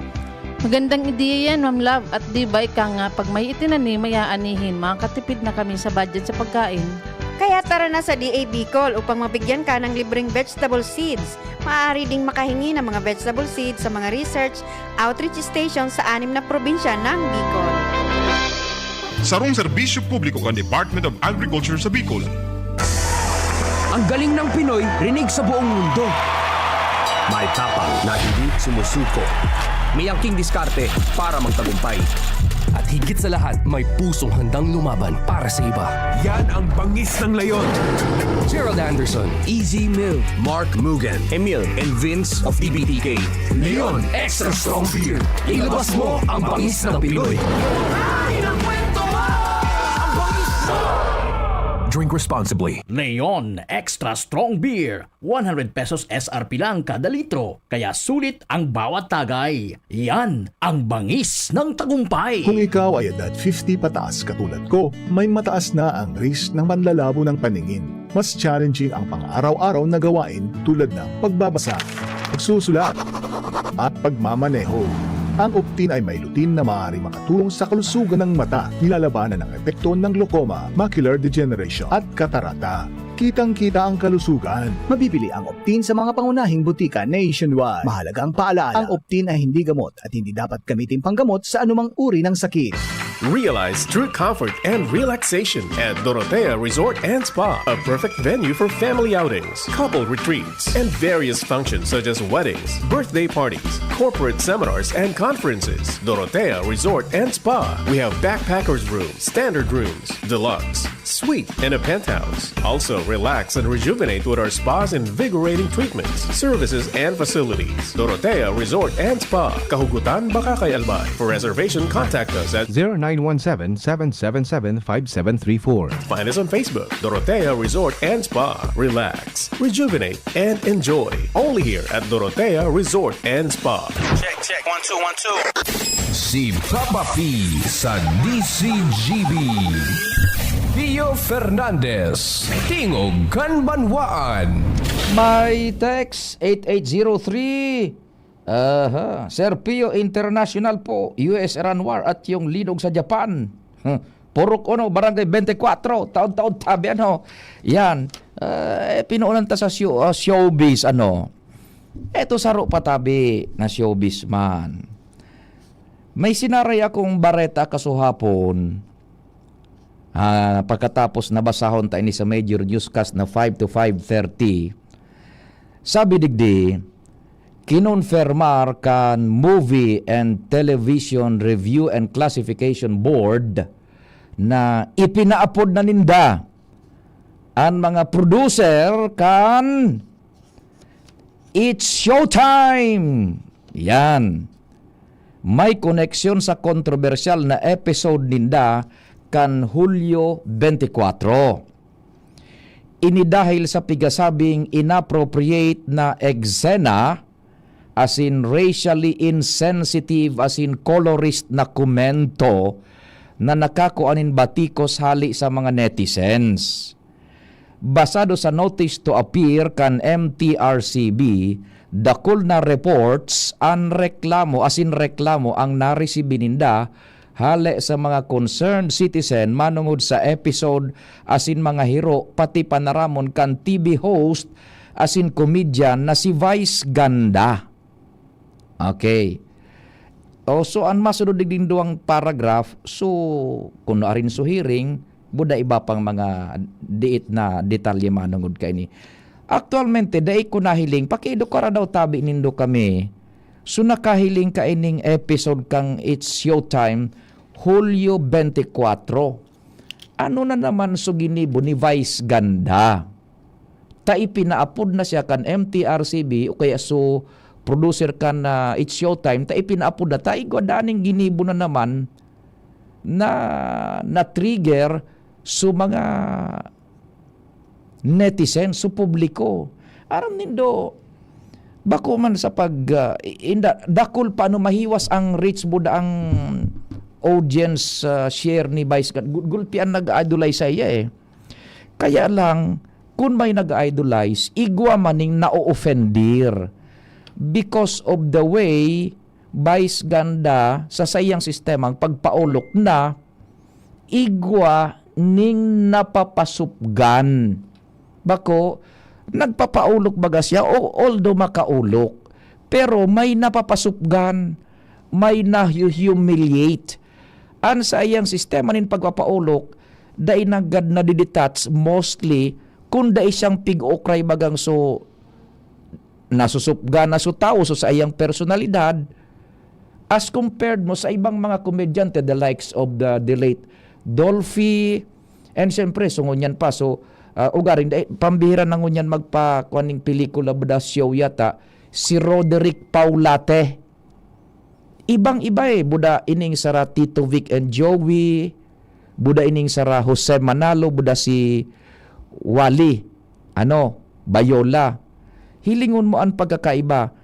Magandang ideya yan, Ma'am Love. At di ba ika nga, pag may itinanim, may aanihin, makakatipid na kami sa budget sa pagkain. Kaya tara na sa DA Bicol upang mabigyan ka ng libreng vegetable seeds. Maaari ding makahingi ng mga vegetable seeds sa mga research outreach stations sa 6 na probinsya ng Bicol. Sarong serbisyo publiko ng Department of Agriculture sa Bicol. Ang galing ng Pinoy, rinig sa buong mundo. May tapang na hindi sumusuko. May angking diskarte para magtagumpay. At higit sa lahat, may pusong handang lumaban para sa iba. Yan ang bangis ng leyon. Gerald Anderson, Easy Mill, Mark Mugen, Emil, and Vince of EBTK. Leon Extra Strong Beer. Ilabas mo ang bangis ng Pinoy. Drink responsibly. Leon Extra Strong Beer. 100 pesos SRP lang kada litro. Kaya sulit ang bawat tagay. Yan ang bangis ng tagumpay. Kung ikaw ay edad 50 pataas katulad ko, may mataas na ang risk ng panlalabo ng paningin. Mas challenging ang pang-araw-araw na gawain tulad ng pagbabasa, pagsusulat, at pagmamaneho. Ang Optin ay may lutin na maaaring makatulong sa kalusugan ng mata, nilalabanan ng epekto ng glaucoma, macular degeneration at katarata. Kitang-kita ang kalusugan. Mabibili ang Optin sa mga pangunahing butika nationwide. Mahalagang paalala, ang Optin ay hindi gamot at hindi dapat gamitin panggamot sa anumang uri ng sakit. Realize true comfort and relaxation at Dorotea Resort and Spa, a perfect venue for family outings, couple retreats, and various functions such as weddings, birthday parties, corporate seminars, and conferences. Dorotea Resort and Spa. We have backpackers rooms, standard rooms, deluxe, suite, and a penthouse. Also, relax and rejuvenate with our spa's invigorating treatments, services, and facilities. Dorotea Resort and Spa, Kahugutan, Bakakay, Albay. For reservation, contact us at 0917-777-5734. Find us on Facebook, Dorotea Resort and Spa. Relax, rejuvenate, and enjoy. Only here at Dorotea Resort and Spa. Check, 1, 2, 1, 2. Si Papa P sa DCGB. Pio Fernandez, Tingog Kanbanwaan. May text 8803. Sir Pio International po, US Iran War at yung linog sa Japan. Purok Barangay 24, taon-taon tabi Yan, pinuunan ta sa showbiz Eto saro patabi na showbiz man. May sinaray akong bareta kasuhapon Pagkatapos nabasahon tayo ni sa major newscast na 5 to 5:30, sabi digdi, kinonfirmar kan Movie and Television Review and Classification Board na ipinaapod na ninda ang mga producer kan It's Showtime. Yan. May koneksyon sa kontrobersyal na episode ninda kan Hulyo 24. Ini dahil sa pigasabing inappropriate na eksena, as in racially insensitive, as in colorist na komento na nakakuanin batikos hali sa mga netizens. Basado sa notice to appear kan MTRCB, dakol na reports ang reklamo, as in reklamo ang naresibi ninda hali sa mga concerned citizen manungod sa episode, as in mga hero pati panaramon kan TV host, as in comedian na si Vice Ganda. Okay. So ang masunod din duang paragraph, so kung arin so hearing, buda iba pang mga diit na detalye manungod kay ni. Aktualmente, dai ko nahiling, pakido ka daw tabi nindo kami. So nakahiling ka ining episode kang It's Showtime, Hulyo 24. Ano na naman so ginibo ni Vice Ganda? Ta ipinaapod na siya kan MTRCB o kaya so producer kan It's Showtime, ta ipinaapod na ta igwadaning ginibo na naman na trigger so mga netizen, so publiko. Aram nindo, bako man sa dakol paano mahiwas ang reach buda ang audience share ni Vice Ganda. Gulpian nag-idolize sa iya Kaya lang, kung may nag-idolize, igwa maning na-offendir because of the way Vice Ganda sa sayang sistemang pagpaulok na igwa ning napapasupgan. Bako, nagpapaulok baga siya, although makaulok, pero may napapasupgan, may na-humiliate. Ang sayang sistema nin pagpapaulok, dahil nagad na didetach mostly, kung dahil siyang pig-okray bagang so nasusupgan na so tao so sayang personalidad, as compared mo sa ibang mga komedyante, the likes of the late Dolphy, and siyempre, so ngunyan pa, so, ugaring, pambihira na ngunyan magpa-kuaning pelikula bada show yata, si Roderick Paulate. Ibang-iba buda ining sara Tito Vic and Joey, buda ining sara Jose Manalo, buda si Wally, Bayola. Hilingon mo ang pagkakaiba.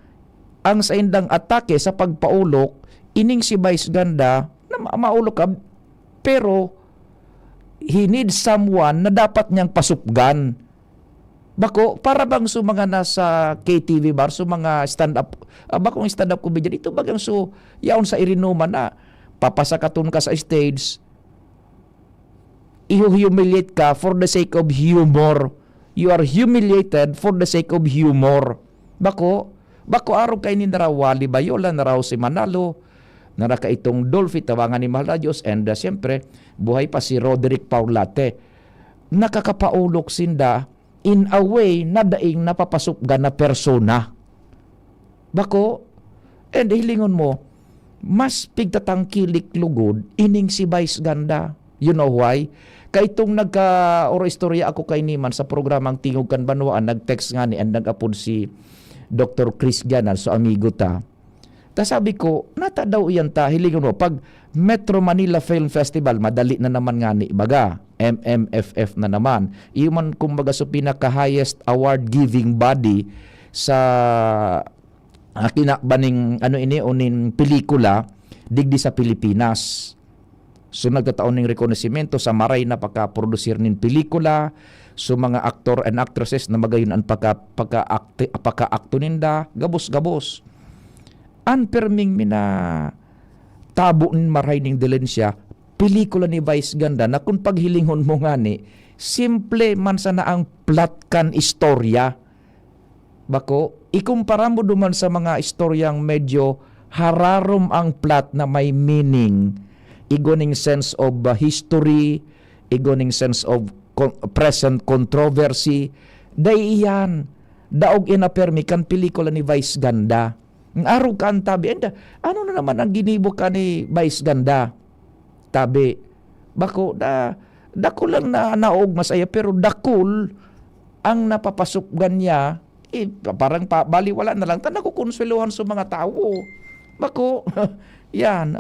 Ang sa indang atake sa pagpaulok, ining si Vice Ganda, na maulok ka, pero he needs someone na dapat niyang pasupgan. Bako, para bang so mga nasa KTV bar, so mga stand-up, bakong stand-up comedian, ito bagang so, yaon sa irinuman na, papasakaton ka sa stage, i-humiliate ka for the sake of humor. You are humiliated for the sake of humor. Bako araw kay ni Narawali Bayola, naraw si Manalo, naraka itong Dolphy, tawangan ni Mahal Diyos, and siyempre, buhay pa si Roderick Paulate. Nakakapaulok sinda in a way na daing napapasupgan na persona. Bako, and hilingon mo, mas pigtatangkilik lugod ining si Vice Ganda. You know why? Kay itong nagka-oro-istorya ako kay Niman sa programang Tingog Kan Banwaan, nag-text nga ni and nag-upload si Dr. Chris Ganal, so amigo ta. Sabi ko, nata daw iyan ta, hilingon mo, pag Metro Manila Film Festival, madali na naman nga ni baga, MMFF na naman. Iyon kumbaga so pinaka-highest award-giving body sa kinakbaning unin pelikula digdi sa Pilipinas. So nagkataon ng rekonosimento sa maray na pagka-producer nin pelikula, so mga actor and actresses na magayon ang pagka-akto ninda, gabos-gabos. Anperming mina tabo nin maray ning dilensya, pelikula ni Vice Ganda na kung paghilingon mo nga ni, simple man sana ang plot kan istorya. Bako, ikumpara mo duman sa mga istoryang medyo hararom ang plot na may meaning, igoning sense of history, igoning sense of present controversy, day iyan, daog inapermi kan pelikula ni Vice Ganda. Ang araw ka ang tabi, ano na naman ang ginibo ka ni Vice Ganda? Tabi, bako, dako lang na naog masaya, pero dakul ang napapasok niya, parang baliwala na lang, nakukonsueluhan sa mga tao. Bako, yan,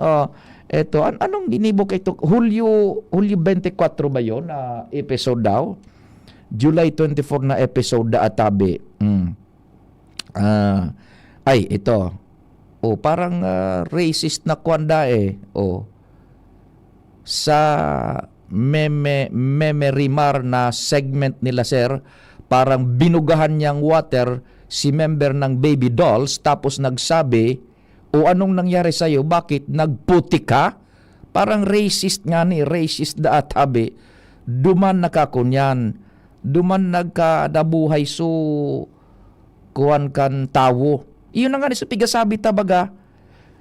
eto, anong ginibok ito? Hulyo 24 ba yun na episode daw? July 24 na episode da atabi. Ay, ito. Parang racist na kwanda sa meme rimar na segment nila, sir, parang binugahan niyang water si member ng Baby Dolls, tapos nagsabi, anong nangyari sa'yo? Bakit? Nagputi ka? Parang racist nga ni, racist da atabi. Duman nakakunyan. Duman nagkadabuhay so kuwan kan tawo. Iyon na nga ni sa pigasabi tabaga,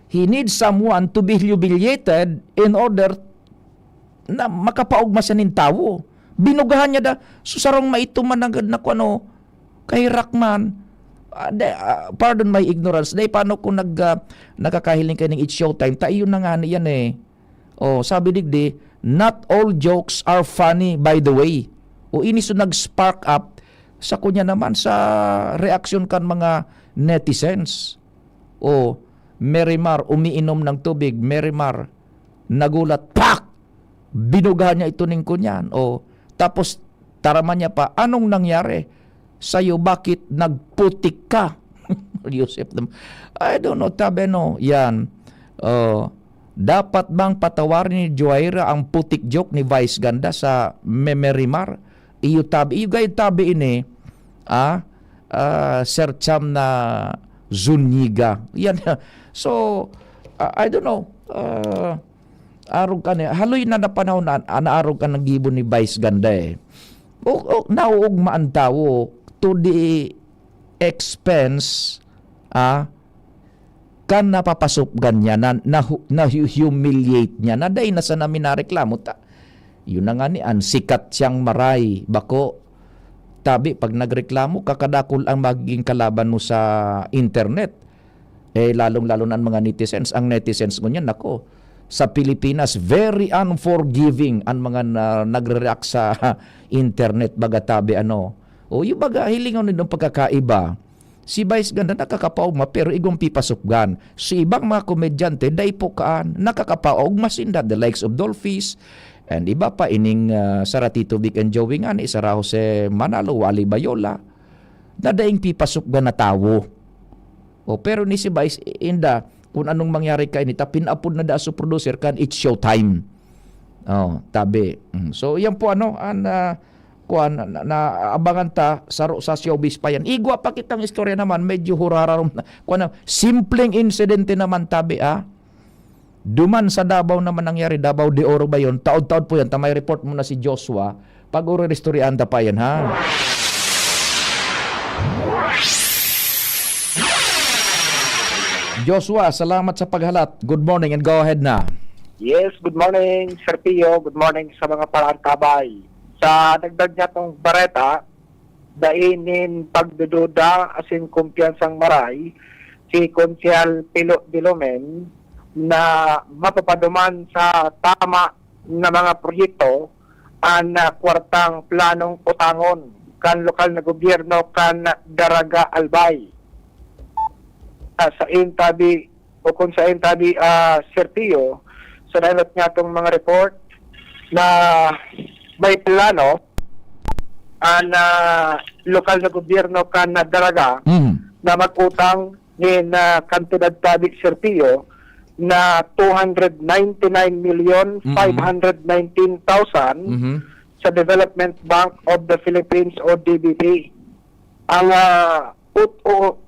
he needs someone to be humiliated in order na makapaugma siya nin tawo. Binugahan niya da, susarong maituman na kuano, kay Rockman. Pardon my ignorance. Dahil paano kung nakakahiling kayo ng It's Showtime, iyon na nga yan sabi digdi, not all jokes are funny, by the way. Ini so nag-spark up sa kunya naman sa reaksyon kan mga netizens. Merimar, umiinom ng tubig. Merimar, nagulat, pak! Binugahan niya ito ning kunyan. Tapos, taraman niya pa, anong nangyari sa'yo? Bakit nagputik ka? Yusef, I don't know, tabi no. Yan. Dapat bang patawarin ni Joaira ang putik joke ni Vice Ganda sa Merimar? Iyo gayud tabi ini, Sir Cham na Zuniga. Yan. So, I don't know. Arog ka niya. Haloy na napanahon na naarog ka ng gibon ni Vice Ganda nauugmaan tao to the expense, kan napapasok ganyan, na humiliate niya. Na day na sa namin nareklamo ta. Yun na nga ni, sikat siyang maray. Bako, tabi, pag nagreklamo, kakadakol ang magiging kalaban mo sa internet. Lalong-lalo na ang mga netizens. Ang netizens mo niyan, nako, sa Pilipinas, very unforgiving ang mga nagre-react sa internet, baga tabi, yung baga, hilingaw nito pagkakaiba. Si Vice Ganda nakakapaugma, pero igong pipasupgan. Si ibang mga komedyante, day po kaan, nakakapaugma sinda, the likes of Dolphis, and iba pa ining Saratito Vic and Joey nga ni Sara Jose Manalo, Wally Bayola, na daing pipasupgan na tawo. Pero ni si Vice, kung anong mangyari ka inita, pinapod na da sa producer kan, It's Showtime. Tabi. So, yan po abangan ta sa showbiz pa yan. Igwa pa kitang istorya naman, medyo hurararom na. Simpleng insidente naman, tabi, Duman sa Davao naman nangyari, Davao de Oro ba yun? Taod-taod po yan. Tamay report muna si Joshua. Pag-uri restoryan pa yan, ha? Joshua, salamat sa paghalat. Good morning and go ahead na. Yes, good morning, Sir Pio. Good morning sa mga parantabay. Sa dagdag niya tong bareta, dainin pagdududa asin kumpiyansang maray, si Konsyal Pilo Dilomen, na mapapaduman sa tama na mga proyekto ang kwartang planong utangon kan lokal na gobyerno kan Daraga Albay. Sa intabi o kung sa intabi Sir Pio, sa nalot nga itong mga report na may plano ang lokal na gobyerno kan Daraga na mag-utang ni kantidad tabi Sir Pio na 299,519,000 sa Development Bank of the Philippines o DBP. Ang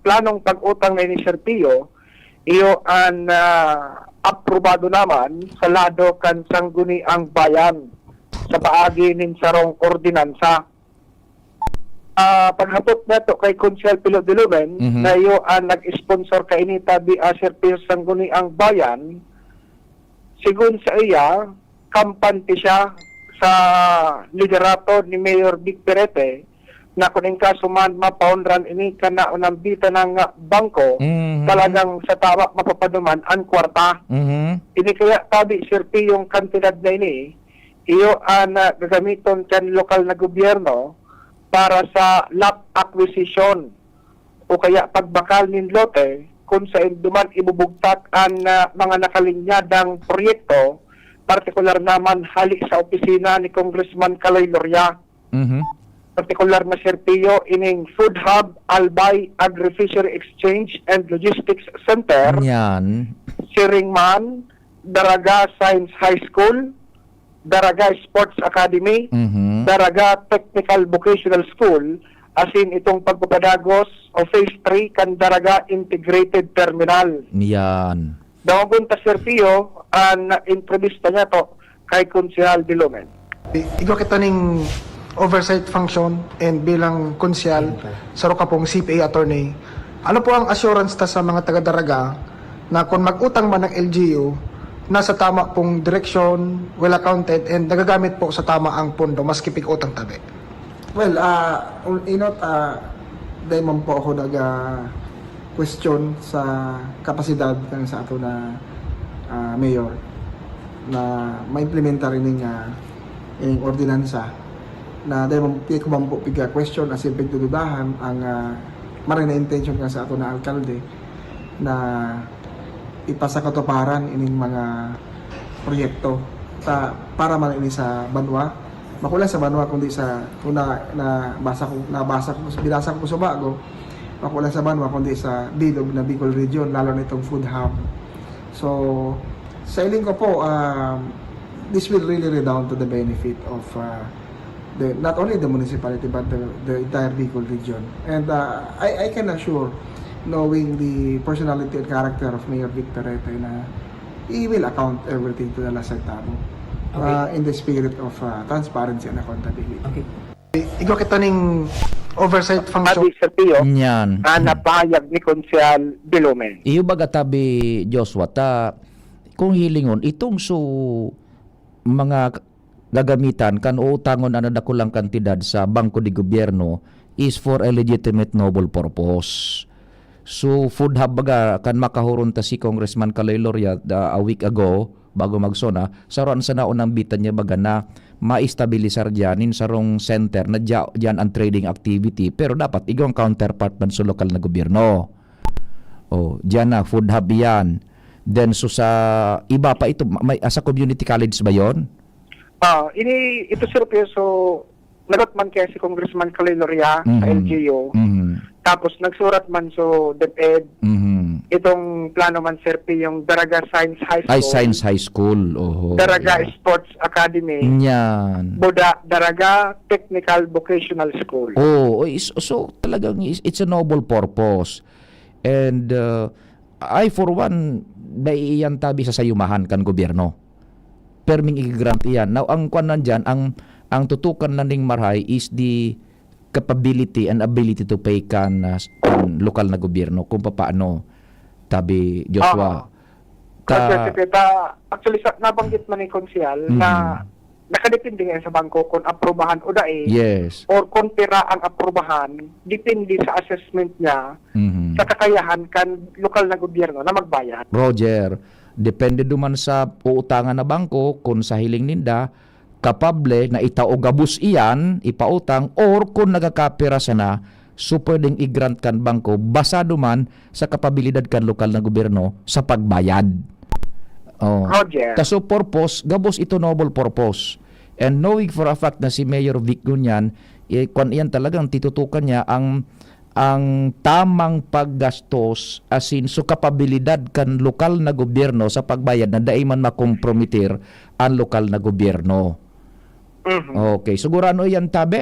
planong pag-utang ni Sir Pio, iyo ang aprobado naman sa lado kan Sangguniang Bayan sa paagi nin sarong ordinansa. Paghapot na to kay Konsyal Pilo Dilumen, na iyo ang nag-sponsor kay ini tabi Sir Pio Sangguniang Bayan, sigun sa iya, kampante siya sa liderato ni Mayor Vic Perete na kung in kaso man mapaunran ini ka na unambita ng bangko, talagang sa tama mapapaduman ang kwarta. Ini kaya tabi sirpi yung kantidad na ini, iyo ang gagamiton kan lokal na gobyerno para sa lot acquisition o kaya pagbakal nin lote kung sa induman ibubugtak ang mga nakalinyadang proyekto, partikular naman halik sa opisina ni Congressman Kaloy Loria. Partikular na serpiyo ining Food Hub, Albay, Agri-Fishery Exchange and Logistics Center, Yan. Siringman, Daraga Science High School, Daraga Sports Academy, Daraga Technical Vocational School, asin itong pagpapadagos o Phase 3 kan Daraga Integrated Terminal. Yan. Dawagun ta serpiyo, ang introduce niya to kay Konsehal Dilomen. Igo kita ning oversight function and bilang konsyal sa Rokapong CPA attorney, ano po ang assurance ta sa mga taga-Daraga na kung mag-utang man ng LGU, nasa tama pong direksyon, well accounted, and nagagamit po sa tama ang pondo, maski pig-utang tabi? Well, dahil man po ako question sa kapasidad kan sa ato na mayor na ma-implementa rin ng ordinansa na dahil man po piga question as in pagdududahan ang maring na intention nga sa ato na alkalde na ipasakatuparan ining mga proyekto para man ini sa Banwa, makulang sa Banwa kundi sa binasa ko sa bago, makulang sa Banwa kundi sa Bilog na Bicol Region, lalo na itong Food Hub. So sa iling ko po, this will really redound to the benefit of not only the municipality but the entire Bicol region. And I can assure, knowing the personality and character of Mayor Vic Perete, na he will account everything to the last centavo in the spirit of transparency and accountability. Okay. Igo kita ning oversight function. Adi serpiyo, Yan. napahayag ni Konsehal Dilomen. Iyo baga tabi Joshua ta kung hilingon itong mga gagamitan kan o utangon ana dakulang kantidad sa bangko di gobyerno is for a legitimate noble purpose. So Food Hub baga kan makahuron ta si Congressman Kaloy Loria a week ago bago magsona saron sa naunang bitan niya baga na maistabilisar diyan sarong center na diyan ang trading activity pero dapat igong counterpart man sa lokal na gobyerno. Oh, diyan na Food Hub yan. Then so sa iba pa ito may sa community college ba yon? Ito serpiyo, so nagot man kaya si Congressman Kaloy Loria sa LGU. Tapos nagsurat man so DepEd. Itong plano man serpiyo yung Daraga Science High School. Science High School. Oh, Daraga Sports Academy. Yan. Daraga Technical Vocational School. So talagang it's a noble purpose. And I for one daiyan tabi sa sayumahan kan gobyerno. Perming i-grant iyan. Now ang kwan nandyan, ang tutukan na ning Marhay is the capability and ability to pay kan lokal na gobyerno kung paano tabi Joshua. Actually nabanggit man ni Konsehal na nakadepende nga sa bangko kung aprobahan o dae. Yes. Or kung pira ang aprobahan, depende sa assessment niya sa kakayahan kan lokal na gobyerno na magbayad. Roger, depende duman sa uutangan na bangko kung sa hiling ninda kapable na itao gabus iyan ipautang or kung nagakapira sana so pwedeng i-grant kan bangko basado man sa kapabilidad kan lokal na gobyerno sa pagbayad. Roger. So purpose, gabos ito noble purpose. And knowing for a fact na si Mayor Vic Gunyan, kung iyan talagang titutukan niya ang tamang paggastos asin so kapabilidad kan lokal na gobyerno sa pagbayad na daiman makompromitir ang lokal na gobyerno. Okay, sigurano iyan tabi?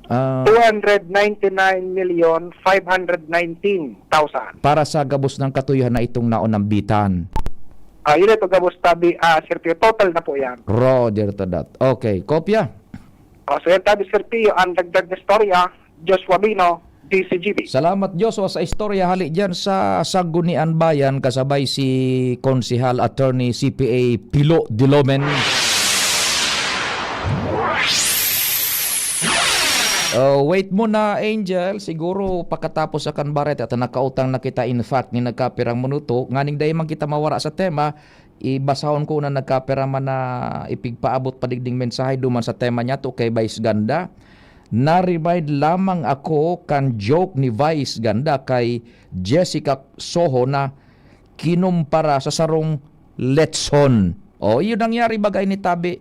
299,519,000 para sa gabos ng katuyuhan na itong naunang bitan. Yun ito gabos tabi, serpiyo, total na po yan. Roger to that. Okay, kopya. So yan tabi, serpiyo, ang dagdag na storya, Joshua Bino, DCGB. Salamat Joshua sa istorya. Hali dyan sa Sangguniang Bayan kasabay si Konsehal Attorney CPA Pilo Dilomen. Wait muna, Angel. Siguro pagkatapos sa kanbaret at nakautang na kita in fact ni nagkapirang minuto, nganing dahi man kita mawara sa tema, ibasahon ko na nagkapira man na ipigpaabot padigding mensahe duman sa tema niya to kay Vice Ganda. Na-remind lamang ako kan joke ni Vice Ganda kay Jessica Soho na kinumpara sa sarong Letson. Yun nangyari bagay ni Tabi.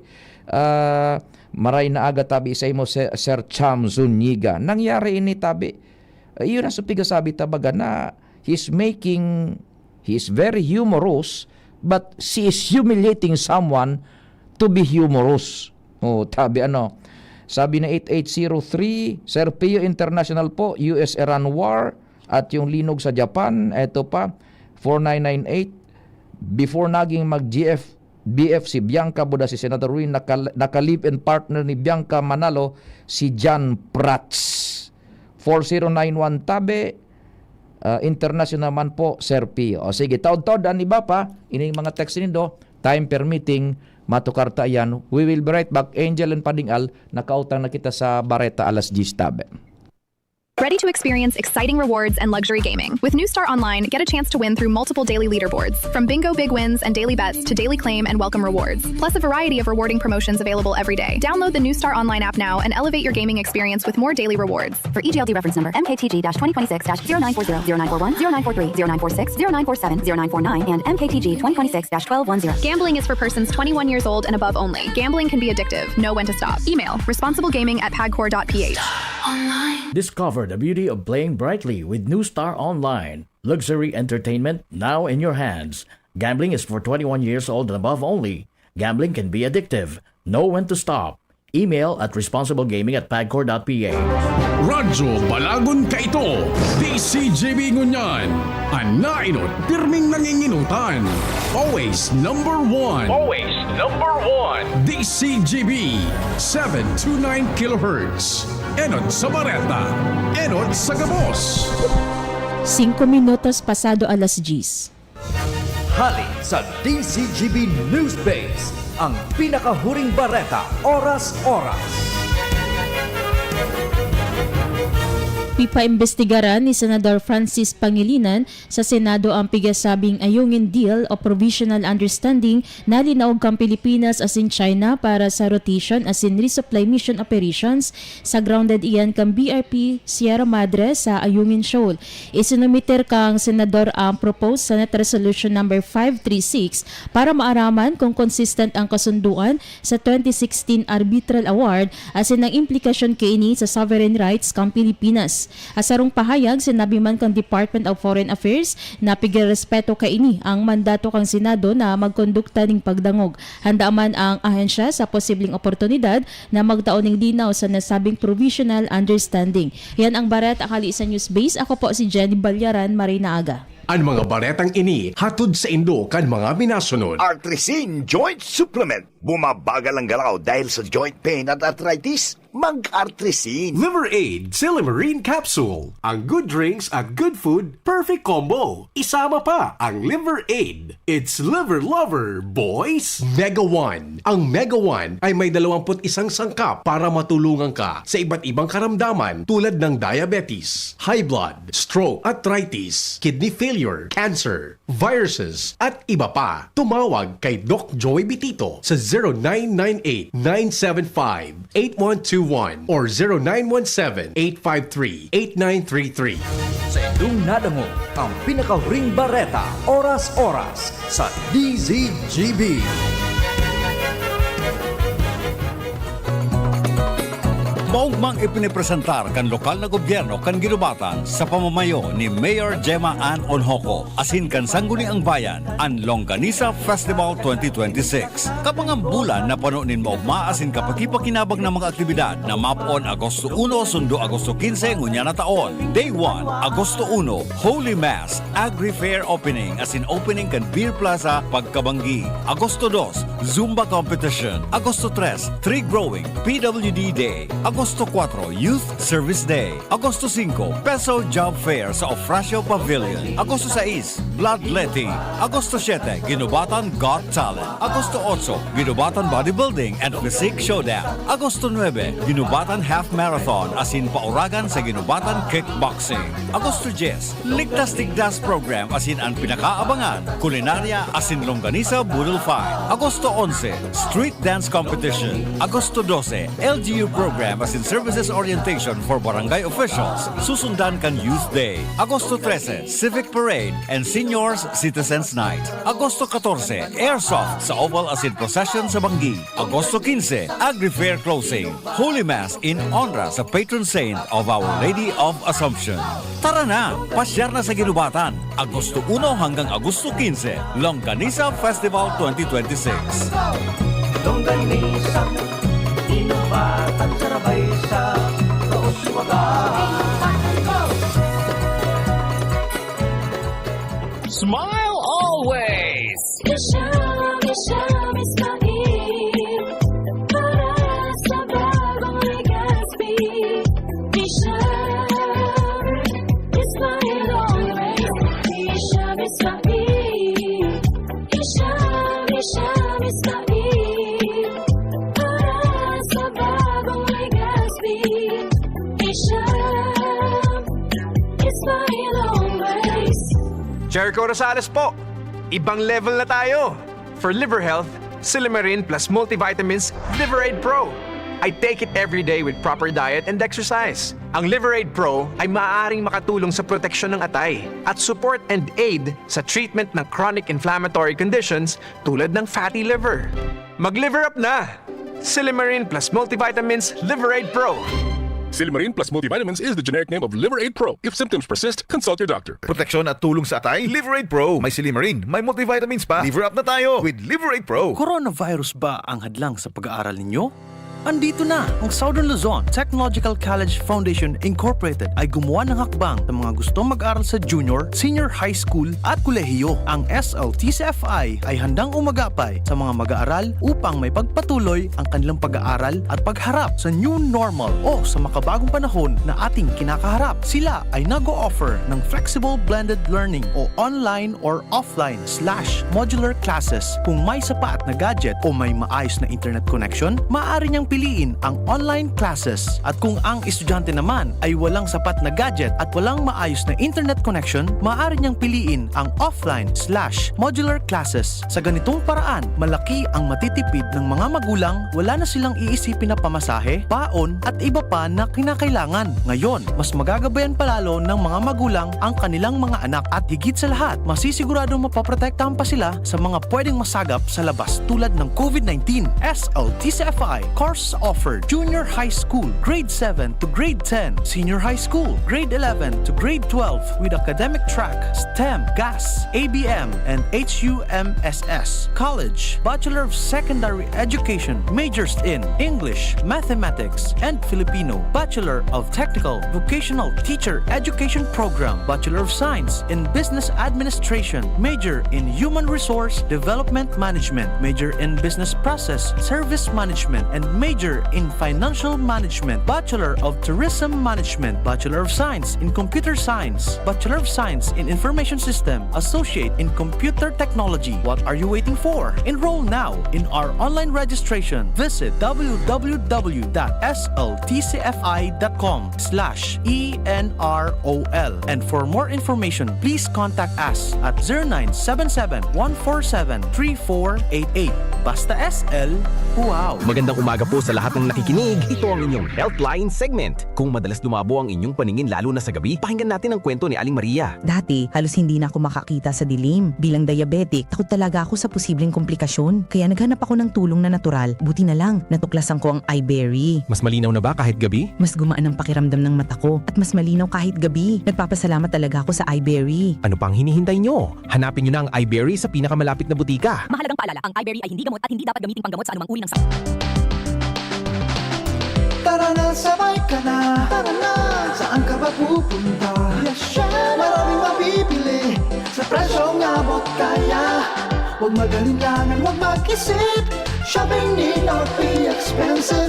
Maray na aga Tabi sa imo Sir Cham Zuniga. Nangyari ini Tabi. Yun ang supigasabi tabaga na he's very humorous but she is humiliating someone to be humorous. Tabi sabi na 8803, Sir Pio International po, US-Iran War at yung linog sa Japan, eto pa 4998, before naging BF si Bianca Buda, si Senator Ruin, naka-live-in partner ni Bianca Manalo, si John Prats. 4091 Tabe, international man po, Sir Pio. Sige, taod-taod, iba pa, ining mga text nindo, time permitting, matukarta yan. We will be right back. Angel and Padingal, nakautang na kita sa Bareta alas 10 Tabe. Ready to experience exciting rewards and luxury gaming? With New Star Online, get a chance to win through multiple daily leaderboards, from bingo big wins and daily bets to daily claim and welcome rewards, plus a variety of rewarding promotions available every day. Download the New Star Online app now and elevate your gaming experience with more daily rewards. For EGLD reference number MKTG-2026-0940, 0941, 0943, 0946, 0947, 0949, and MKTG 2026-1210. Gambling is for persons 21 years old and above only. Gambling can be addictive. Know when to stop. Email responsiblegaming@pagcor.ph. Discover the beauty of playing brightly with New Star Online. Luxury entertainment now in your hands. Gambling is for 21 years old and above only. Gambling can be addictive. Know when to stop. Email at responsiblegaming@pagcor.ph. Radyo Balagon Kaito, DCGB Ngunyan, Anainot, pirming nanginginutan. Always number one. Always number one. DCGB, 729 kHz. Enot sa Bareta, enot sa Gabos. 5 minutos pasado alas 10. Hali sa DCGB News Base, ang pinakahuring bareta, oras-oras. Pipaimbestigaran ni Senador Francis Pangilinan sa Senado ang pigasabing ayungin deal o provisional understanding na linaog kang Pilipinas asin China para sa rotation asin resupply mission operations sa grounded iyan kang BRP Sierra Madre sa Ayungin Shoal. Isinumiter kang Senador ang proposed Senate Resolution number 536 para maaraman kung consistent ang kasunduan sa 2016 Arbitral Award asin ang implikasyon kaini sa sovereign rights kang Pilipinas. Asarong pahayag, sinabi man kang Department of Foreign Affairs na pigrespeto kaini ang mandato kang Senado na magkondukta ning pagdangog. Handa man ang ahensya sa posibleng oportunidad na magtaon ning linaw sa nasabing provisional understanding. Yan ang Baret Akali sa News Base. Ako po si Jenny Balyaran, Marina Aga. Ang mga baretang ini hatod sa Indo kan mga minasunod. Artrisin Joint Supplement. Bumabagal ang galaw dahil sa joint pain at arthritis. Mag-Artrisin. Liver Aid Silimarine Capsule. Ang good drinks at good food, perfect combo. Isama pa ang Liver Aid. It's liver lover, boys. Mega One. Ang Mega One ay may 21 sangkap para matulungan ka sa iba't ibang karamdaman tulad ng diabetes, high blood, stroke, arthritis, kidney failure, cancer, viruses, at iba pa. Tumawag kay Doc Joy Bitito sa 0998-975-8121 or 0917-853-8933. Sa inyong nadango, ang pinakahuring bareta, oras-oras sa DZGB. Maugmang ipinipresentar kan lokal na gobyerno kan ginubatan sa pamamayo ni Mayor Gemma Ann Onhoco asin kan sangguniang bayan ang Longganisa Festival 2026. Kapangang bulan na panunin maugma asin kapakipakinabang na mga aktibidad na mapon Agosto 1 sundo Agosto 15 ngunya na taon. Day 1, Agosto 1, Holy Mass, Agri-Fair Opening asin opening kan Beer Plaza Pagkabanggi. Agosto 2, Zumba Competition. Agosto 3, Tree Growing, PWD Day. Agosto Agosto 4, Youth Service Day. Agosto 5, Peso Job Fair sa Ofracio Pavilion. Agosto 6, Bloodletting. Agosto 7, Ginubatan Got Talent. Agosto 8, Ginubatan Bodybuilding and Physique Showdown. Agosto 9, Ginubatan Half Marathon as in pauragan sa Ginubatan Kickboxing. Agosto 10, Ligtas Tigdas Program as in ang pinakaabangan, Kulinarya as in Longganisa Budol Fight. Agosto 11, Street Dance Competition. Agosto 12, LGU Program as in Services Orientation for Barangay Officials. Susundan kan Youth Day. Agosto 13, Civic Parade and Seniors Citizens Night. Agosto 14, Airsoft sa Oval as in Procession sa Banggi. Agosto 15, Agri-Fair Closing. Holy Mass in honor sa patron saint of Our Lady of Assumption. Tara na, pasyar na sa Ginubatan. Agosto 1 hanggang Agosto 15, Longganisa Festival 2026. Longganisa, Ginubatan, sarabay sa Smile always! Jericho Rosales po. Ibang level na tayo. For liver health, Silimarin plus multivitamins Liverade Pro. I take it every day with proper diet and exercise. Ang Liverade Pro ay maaaring makatulong sa proteksyon ng atay at support and aid sa treatment ng chronic inflammatory conditions tulad ng fatty liver. Mag-liver up na! Silimarin plus multivitamins Liverade Pro. Silimarin plus multivitamins is the generic name of Liverade Pro. If symptoms persist, consult your doctor. Proteksyon at tulong sa atay, Liverade Pro. May Silimarin, may multivitamins pa. Liver up na tayo with Liverade Pro. Coronavirus ba ang hadlang sa pag-aaral ninyo? Andito na ang Southern Luzon Technological College Foundation Incorporated ay gumawa ng hakbang sa mga gustong mag-aral sa junior, senior high school at kolehiyo. Ang SLTCFI ay handang umagapay sa mga mag-aaral upang may pagpatuloy ang kanilang pag-aaral at pagharap sa new normal o sa makabagong panahon na ating kinakaharap. Sila ay nag-o-offer ng flexible blended learning o online or offline/modular classes. Kung may sapat na gadget o may maayos na internet connection, maaari niyang piliin ang online classes. At kung ang estudyante naman ay walang sapat na gadget at walang maayos na internet connection, maaari niyang piliin ang offline/modular classes. Sa ganitong paraan, malaki ang matitipid ng mga magulang, wala na silang iisipin na pamasahe, baon at iba pa na kinakailangan. Ngayon, mas magagabayan palalo ng mga magulang ang kanilang mga anak at higit sa lahat, masisiguradong mapaprotektahan pa sila sa mga pwedeng masagap sa labas tulad ng COVID-19. SLTCFI course offered junior high school, grade 7 to grade 10, senior high school, grade 11 to grade 12 with academic track, STEM, GAS, ABM, and HUMSS. College, Bachelor of Secondary Education, majors in English, Mathematics, and Filipino. Bachelor of Technical Vocational Teacher Education Program, Bachelor of Science in Business Administration, major in Human Resource Development Management, major in Business Process Service Management, and major in Financial Management, Bachelor of Tourism Management, Bachelor of Science in Computer Science, Bachelor of Science in Information System, Associate in Computer Technology. What are you waiting for? Enroll now in our online registration. Visit www.sltcfi.com/ENROL. And for more information, please contact us at 0977-147-3488. Basta SL, wow! Magandang umaga po sa lahat ng nakikinig. Ito ang inyong Healthline segment. Kung madalas lumabo ang inyong paningin lalo na sa gabi, pakinggan natin ang kwento ni Aling Maria. Dati, halos hindi na ako makakita sa dilim. Bilang diabetic, takot talaga ako sa posibleng komplikasyon. Kaya naghanap ako ng tulong na natural. Buti na lang, natuklasan ko ang iBerry. Mas malinaw na ba kahit gabi? Mas gumaan ang pakiramdam ng mata ko at mas malinaw kahit gabi. Nagpapasalamat talaga ako sa iBerry. Ano pang hinihintay nyo? Hanapin nyo na ang iBerry sa pinakamalapit na butika. Mahalagang paalala, ang iBerry ay hindi gamot at hindi dapat gamiting panggamot sa anumang uri ng sakit. Tara na, sabay ka na. Tara na, saan ka ba pupunta? Maraming mabibili sa presyong abot kaya. Huwag magalinlangan, huwag mag-isip. Shopping need not be expensive.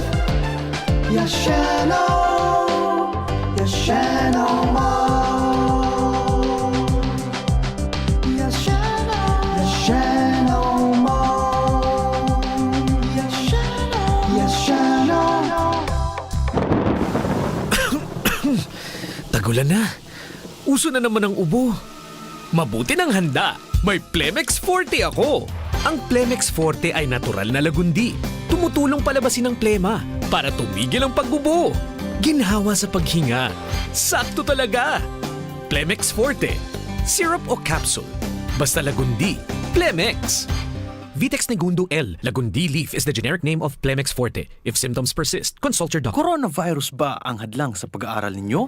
Yashano mo. Yashano mo. Yashano. Tagulan na. Uso na naman ang ubo. Mabuti ng handa. May Plemex Forte ako. Ang Plemex Forte ay natural na lagundi. Tumutulong palabasin ang plema para tumigil ang pagbubo. Ginhawa sa paghinga. Sakto talaga. Plemex Forte. Syrup o capsule. Basta lagundi. Plemex. Vitex Negundo L. Lagundi leaf is the generic name of Plemex Forte. If symptoms persist, consult your doctor. Coronavirus ba ang hadlang sa pag-aaral ninyo?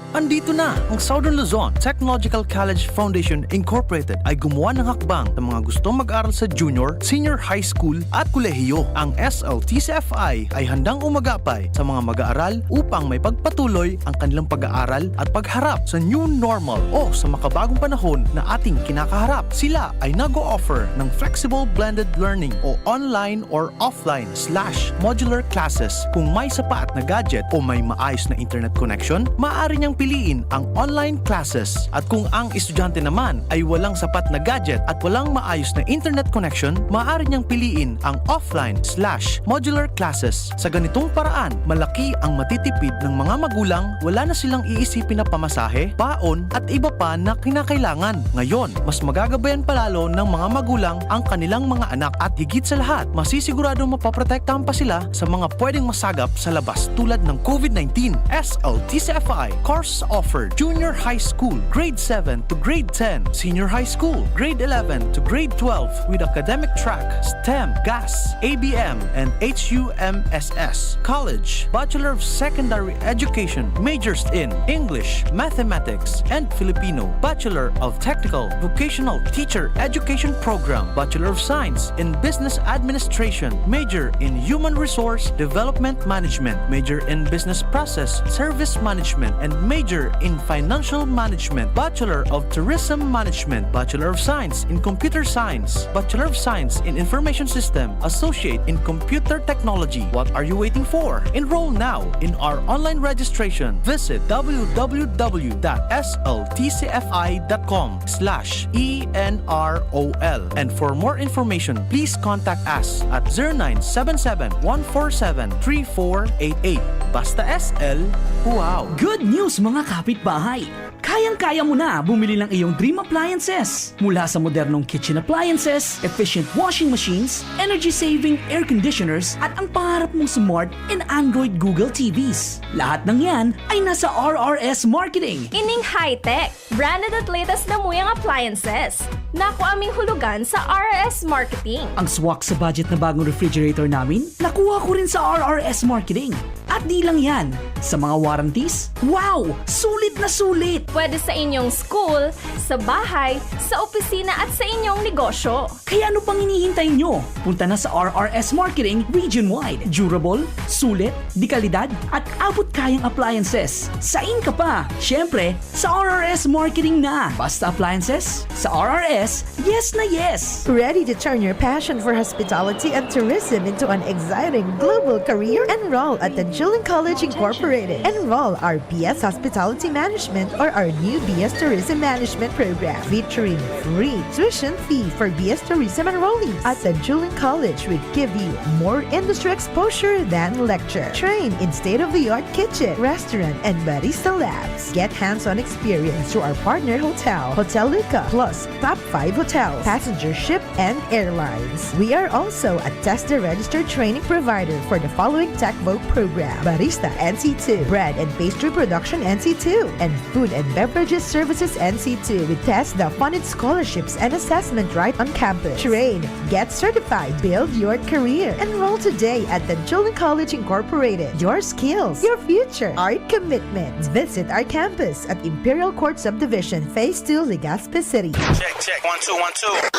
Andito na ang Southern Luzon Technological College Foundation Incorporated ay gumawa ng hakbang sa mga gustong mag-aral sa junior, senior high school at kolehiyo. Ang SLTCFI ay handang umagapay sa mga mag-aaral upang may pagpatuloy ang kanilang pag-aaral at pagharap sa new normal o sa makabagong panahon na ating kinakaharap. Sila ay nag-o-offer ng flexible blended learning o online or offline/modular classes. Kung may sapat na gadget o may maayos na internet connection, maaari niyang piliin ang online classes. At kung ang estudyante naman ay walang sapat na gadget at walang maayos na internet connection, maaari niyang piliin ang offline/modular classes. Sa ganitong paraan, malaki ang matitipid ng mga magulang, wala na silang iisipin na pamasahe, baon at iba pa na kinakailangan. Ngayon, mas magagabayan palalo ng mga magulang ang kanilang mga anak at higit sa lahat, masisiguradong mapaprotektahan pa sila sa mga pwedeng masagap sa labas tulad ng COVID-19. SLTCFI course offered junior high school, grade 7 to grade 10, senior high school, grade 11 to grade 12 with academic track, STEM, GAS, ABM, and HUMSS. College, Bachelor of Secondary Education, majors in English, Mathematics, and Filipino. Bachelor of Technical Vocational Teacher Education Program, Bachelor of Science in Business Administration, major in Human Resource Development Management, major in Business Process Service Management, and major in Financial Management, Bachelor of Tourism Management, Bachelor of Science in Computer Science, Bachelor of Science in Information System, Associate in Computer Technology. What are you waiting for? Enroll now in our online registration. Visit www.sltcfi.com/ENROL. And for more information, please contact us at 0977-147-3488. Basta SL, wow! Good news mga kapitbahay! Kayang-kaya mo na bumili ng iyong dream appliances. Mula sa modernong kitchen appliances, efficient washing machines, energy-saving air conditioners, at ang pangarap mong smart and Android Google TVs. Lahat ng yan ay nasa RRS Marketing. Ining high-tech, branded at latest na muyang appliances. Naku aming hulugan sa RRS Marketing. Ang swak sa budget na bagong refrigerator namin, nakuha ko rin sa RRS Marketing. At di lang yan, sa mga warranties, wow! Sulit na sulit! Pwede sa inyong school, sa bahay, sa opisina at sa inyong negosyo. Kaya ano pang hinihintay nyo? Punta na sa RRS Marketing region-wide. Durable, sulit, di kalidad, at abot kayang appliances. Sain ka pa! Siyempre, sa RRS Marketing na! Basta appliances, sa RRS, yes na yes! Ready to turn your passion for hospitality and tourism into an exciting global career? Enroll at the Julian College Incorporated. Enroll our BS Hospitality Management or our new BS Tourism Management program featuring free tuition fee for BS Tourism enrollees. At the Julian College, we give you more industry exposure than lecture. Train in state-of-the-art kitchen, restaurant, and barista labs. Get hands-on experience through our partner hotel, Hotel Luca, plus top 5 hotels, passenger ship, and airlines. We are also a TESDA registered training provider for the following Tech Vogue program: Barista NC2, Bread and Pastry Production NC2, and Food and Beverages Services NC2 with TESDA funded scholarships and assessment right on campus. Train, get certified, build your career. Enroll today at the Julian College Incorporated. Your skills, your future, our commitment. Visit our campus at Imperial Court Subdivision, Phase 2, Legazpi City. Check, 1 2 1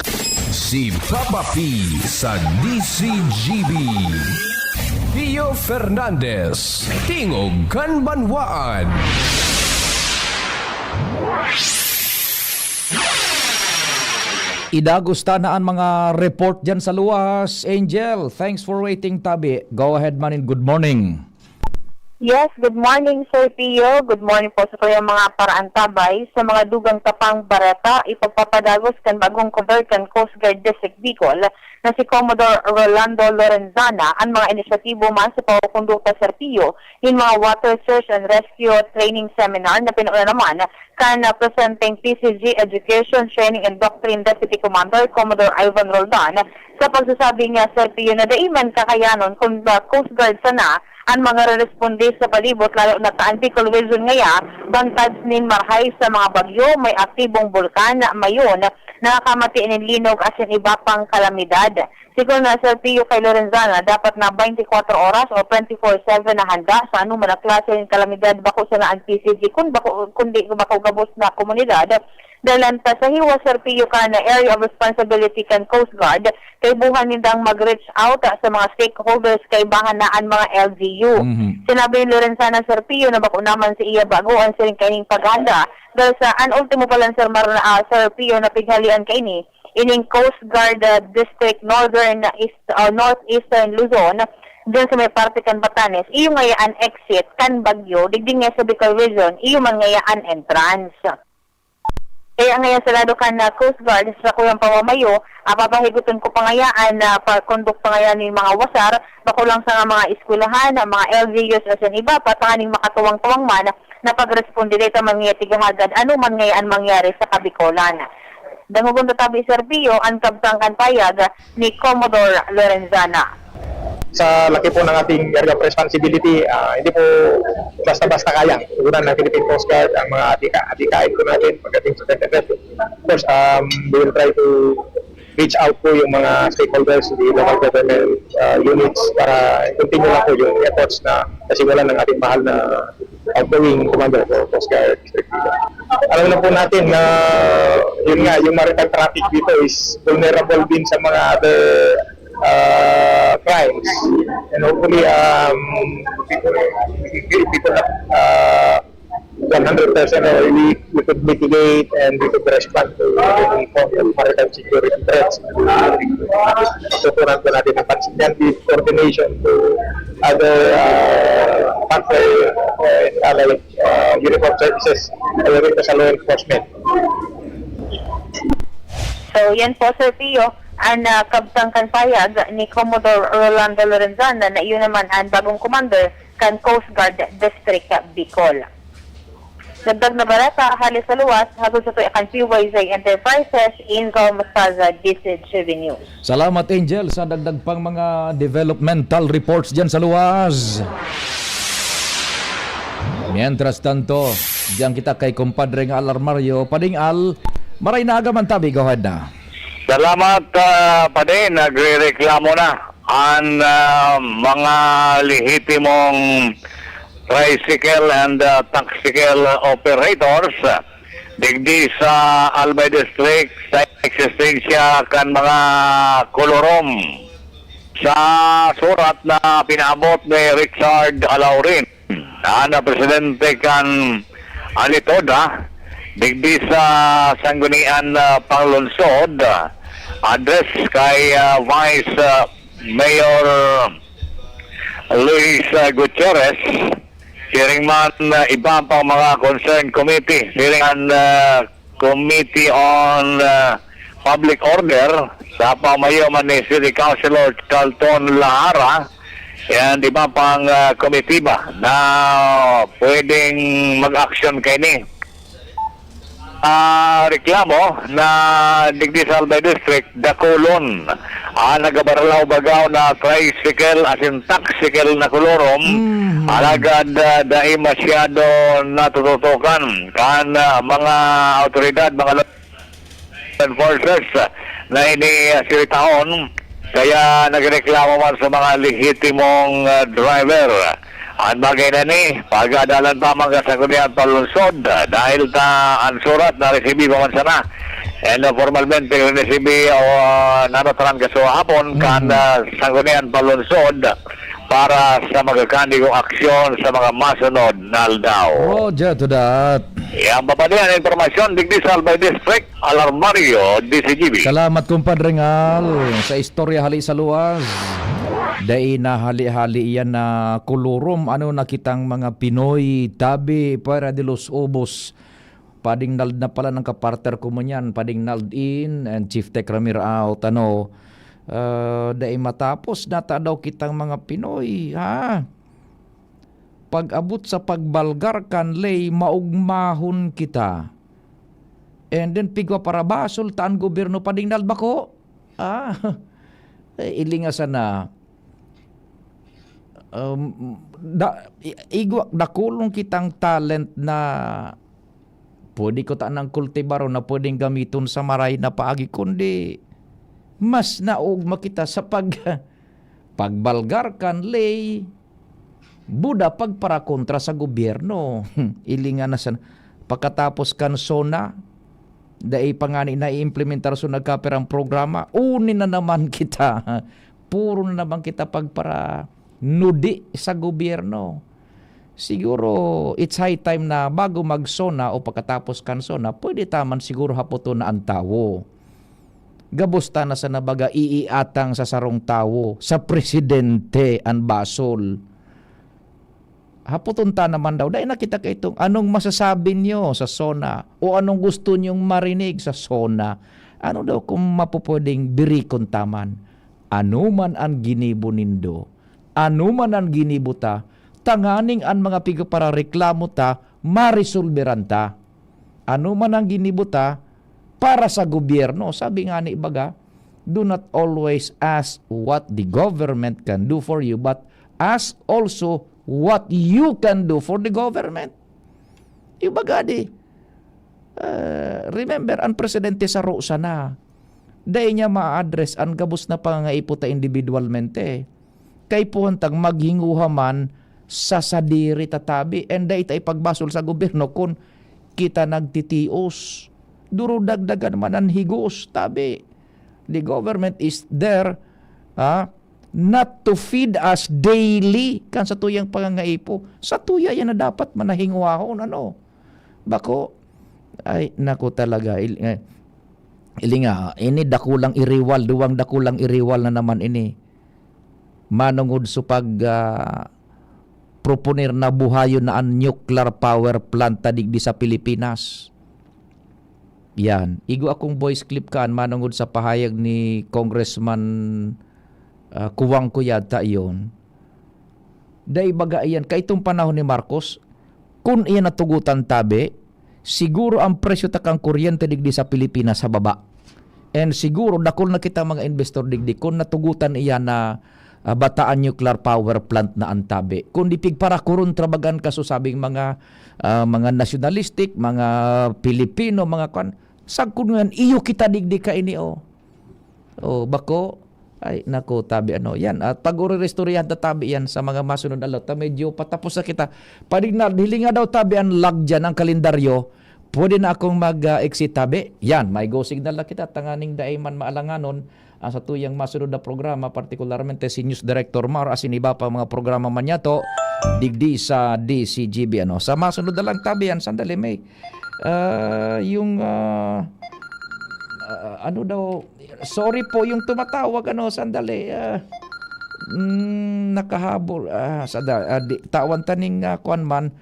2. Si Papa P sa DCGB. Pio Fernandez, Tingog Kanbanwaan. Idagusta na ang mga report dyan sa luwas. Angel, thanks for waiting, Tabi. Go ahead, man, and good morning. Yes, good morning Sir Pio. Good morning po sa kayong mga paraantabay. Sa mga dugang tapang bareta, ipagpapadagos kan bagong cover kan Coast Guard District Bicol na si Commodore Rolando Lorenzana ang mga inisyatibo man sa pagkukundukta Sir Pio in mga water search and rescue training seminar na pinuuna naman kan presenting PCG Education Training and Doctrine Deputy Commander Commodore Ivan Roldan sa pagsasabi niya Sir Pio na daiman kakayanon kung Coast Guard sana ang mga responde sa palibot lalo na sa Bicol Region ngaya bantad nin marhay sa mga bagyo may aktibong bulkan na mayon nakakamati ng linog as in iba pang kalamidad. Siguro na Sir Pio kay Lorenzana dapat na 24 oras o 24/7 na handa sa anumang klase ng kalamidad bako sa naan PCG kundi bako gabos na komunidad. Dalan ta sa hiwa Sir Pio ka na area of responsibility kan Coast Guard kay buhan nindang mag-reach out sa mga stakeholders kay bahanaan mga LGU. Sinabi ni Lorenzana Sir Pio na bako naman si iya bago ang siring kaining paghanda dahil sa an ultimo pa lang Sir Sir Pio na pighalian kay ni ining Coast Guard District Northeastern Luzon dyan sa may parte kan Batanes iyo ngayaan exit kan Bagyo digding nga sa Bicol Region iyo man ngayaan entrance. Kaya ngayon sa lado kan Coast Guard sa kuyang pamamayo, papahigutin ko pangayaan na pagkonduk pangayaan ng mga wasar, bako lang sa mga eskwelahan, mga LGUs as in iba, patanganing makatuwang-tuwang man na pagresponde dito mga tigahagad, ano man ngayaan mangyari sa Kabikolan. Dangugon tatabi Sir Pio, ang kabtangkan payag ni Commodore Lorenzana. Sa laki po ng ating area of responsibility, hindi po basta-basta kaya. Tugunan ng Philippine Coast Guard ang mga atikain po natin pagdating sa September. Of course, we will try to reach out po yung mga stakeholders, the local government units para continue lang po yung efforts na kasimulan ng ating mahal na outgoing commander for Coast Guard District. Alam na po natin na yun nga, yung maritime traffic dito is vulnerable din sa mga other crimes, and hopefully people 100% we could mitigate and we could respond to any form of maritime security threats. Tutunan po natin ang pansin yan with coordination to other partner and allied uniform services along sa law enforcement. So yan po Sir Pio ang kabtangkan payag ni Commodore Rolando Lorenzana na iyon naman ang bagong commander kan Coast Guard District Bicol. Nagdag na barata, halis sa luwas, hagod sa tuyakan PYZ Enterprises, Inzo Mostaza, DCGV News. Salamat Angel sa dagdag pang mga developmental reports dyan sa luwas. Mientras tanto, diyan kita kay kumpadre nga Alarmario, Pading Al, maray na agaman tabi, go ahead na. Salamat pa din, nagre-reklamo na ang mga lehitimong tricycle and taxicle operators digdi sa Albay District sa eksistensya kan mga kolorom sa surat na pinaabot ni Richard Alaurin na presidente kan Alitoda digdi sa sanggunian panglungsod address kay Vice Mayor Luis Gutierrez siring man iba pang mga concerned committee siring ang Committee on Public Order sa pamayo man ni City Councilor Charlton Lahara and iba pang committee ba na pwedeng mag-action kay ni reklamo na digdi sa Albay District Dakulon nagabaralaw bagaw na tricycle as in taxicle na kolorom alagad dahil masyado natututukan kan mga autoridad, mga enforcers na ini-siritaon kaya nagreklamo man sa mga lehitimong driver. Ang bagay na ni, pagadalan pa mga sanggunian palunsod dahil ang surat na resibi pa man sana. And formalmente resibi o nanotran kaso hapon kan sanggunian palunsod para sa magkakandigong aksyon sa mga masunod na aldaw. Roger to that. Yang papadian informasyon digdi sa Albay District, Alarmario, DCGB. Salamat kumpadre Ngal sa istorya hali sa luwas. Dai na hali-hali yan na kulurom ano nakitang mga Pinoy tabi para de los Obos. Pading nald na pala ng kapartner ko mo yan, pading nald in and Chief Tech Ramir out ano. Dai matapos nata daw kitang mga Pinoy ha. Pag-abot sa pagbalgar kanlay maugmahon kita. And then pigwa para basol taan gobyerno pading nald bako. Ilinga sana dakulong kitang talent na pwede ko tanang kultibaro na pwedeng gamiton sa maray na paagi kundi mas naugma kita sa pagbalgar kanlay buda pagpara kontra sa gobyerno. Ilinga na sana pagkatapos kan sona dahil pangani na i-implementar so nagkaperang programa unin na naman kita puro na naman kita pagpara nudi sa gobyerno. Siguro it's high time na bago magsona o pagkatapos kan sona pwede taman siguro hapoto na ang tawo. Gabusta na sa nabaga iiatang sa sarong tawo sa presidente ang basol. Hapotunta naman daw, dahil nakita ka itong anong masasabi nyo sa SONA o anong gusto nyong marinig sa SONA. Ano daw kung mapupwedeng birikon taman. Ano man ang ginibo nindo, ano man ang ginibo ta, tanganing ang mga pigo para reklamo ta, marisolberan ta. Ano man ang ginibo ta, para sa gobyerno. Sabi nga ni Ibaga, do not always ask what the government can do for you, but ask also what you can do for the government. Ibaga di. Remember, ang presidente sa Rosa na. Dahil niya ma-address ang gabos na pangangaipo ta individualmente. Kay puhantang maghinguha man sa sadiri tatabi. And dahil tayo pagbasol sa gobyerno kung kita nagtitios. Duro dagdagan man ang higos. Tabi. The government is there not to feed us daily kan sa tuyang pangangaipo. Sa tuya yan na dapat manahinguahon. Ano? Bako? Ay, naku talaga. Ilinga, ini dakulang iriwal, duwang dakulang iriwal na naman ini. Manungod so pag proponir na buhayon na ang nuclear power plant tadigdi sa Pilipinas. Yan. Igo akong voice clip kaan manungod sa pahayag ni Congressman Kuwang ko yata iyon. Dahil baga iyan, kaitong panahon ni Marcos, kung iyan natugutan tabi, siguro ang presyo takang kuryente digdi sa Pilipinas sa baba. And siguro dakol na kita mga investor digdi kung natugutan iyan na Bataan nuclear power plant na antabi. Kung dipig para kurun trabagan kaso sabing mga nationalistic, mga Pilipino, mga kan, sagkun nga iyo kita digdi ka ini bako ay nako tabi ano yan at pag urerestoryahan ta tabi yan sa mga masunod alot ta medyo patapos na kita padignar hilinga daw tabi ang lag dyan ang kalendaryo pwede na akong mag-exit tabi yan may go signal na kita tanganing daiman maalanganon sa tuyang masunod na programa partikularmente si News Director Mar asin iba pa mga programa man yato digdi sa DCGB ano sa masunod na lang tabi yan sandali may ano daw sorry po yung tumatawag ano sandali nakahabol tawan taning kuan man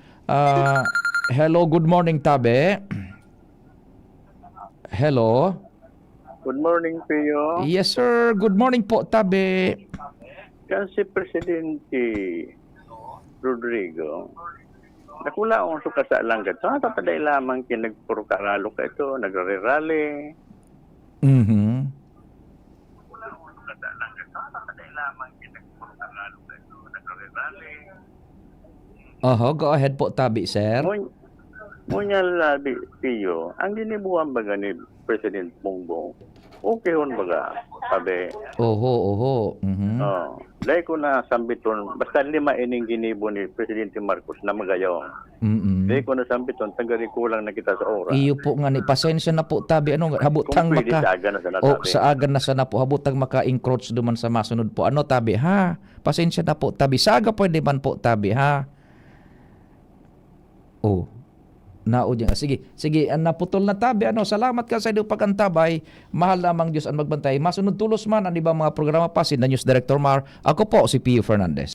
hello good morning tabi hello good morning Pio yes sir good morning po tabi kasi Presidente Rodrigo nakula akong suka sa langgat so tapaday lamang kinagpurukaralo ka ito nagre-rally go ahead po tabi sir. Munyal Pio, ang ginibuhan baga ni President Bongbong, okay hon baga, tabi. Dahil ko na sambiton, basta lima ining ginibo ni Presidente Marcos na magayon. Dahil ko na sambiton, tagari kulang na kita sa oras. Iyo po nga ni, pasensya na po tabi, habutang maka... sa aga na sana po, habutang maka-encroach duman sa masunod po. Ano tabi, ha? Pasensya na po tabi, sa aga pwede man po tabi, ha? Naod yan. Sige, ang naputol na tabi. Salamat ka sa iyong pagantabay. Mahal lamang Diyos ang magbantay. Masunod tulos man ang ibang mga programa pa si News Director Mar. Ako po si Pio Fernandez.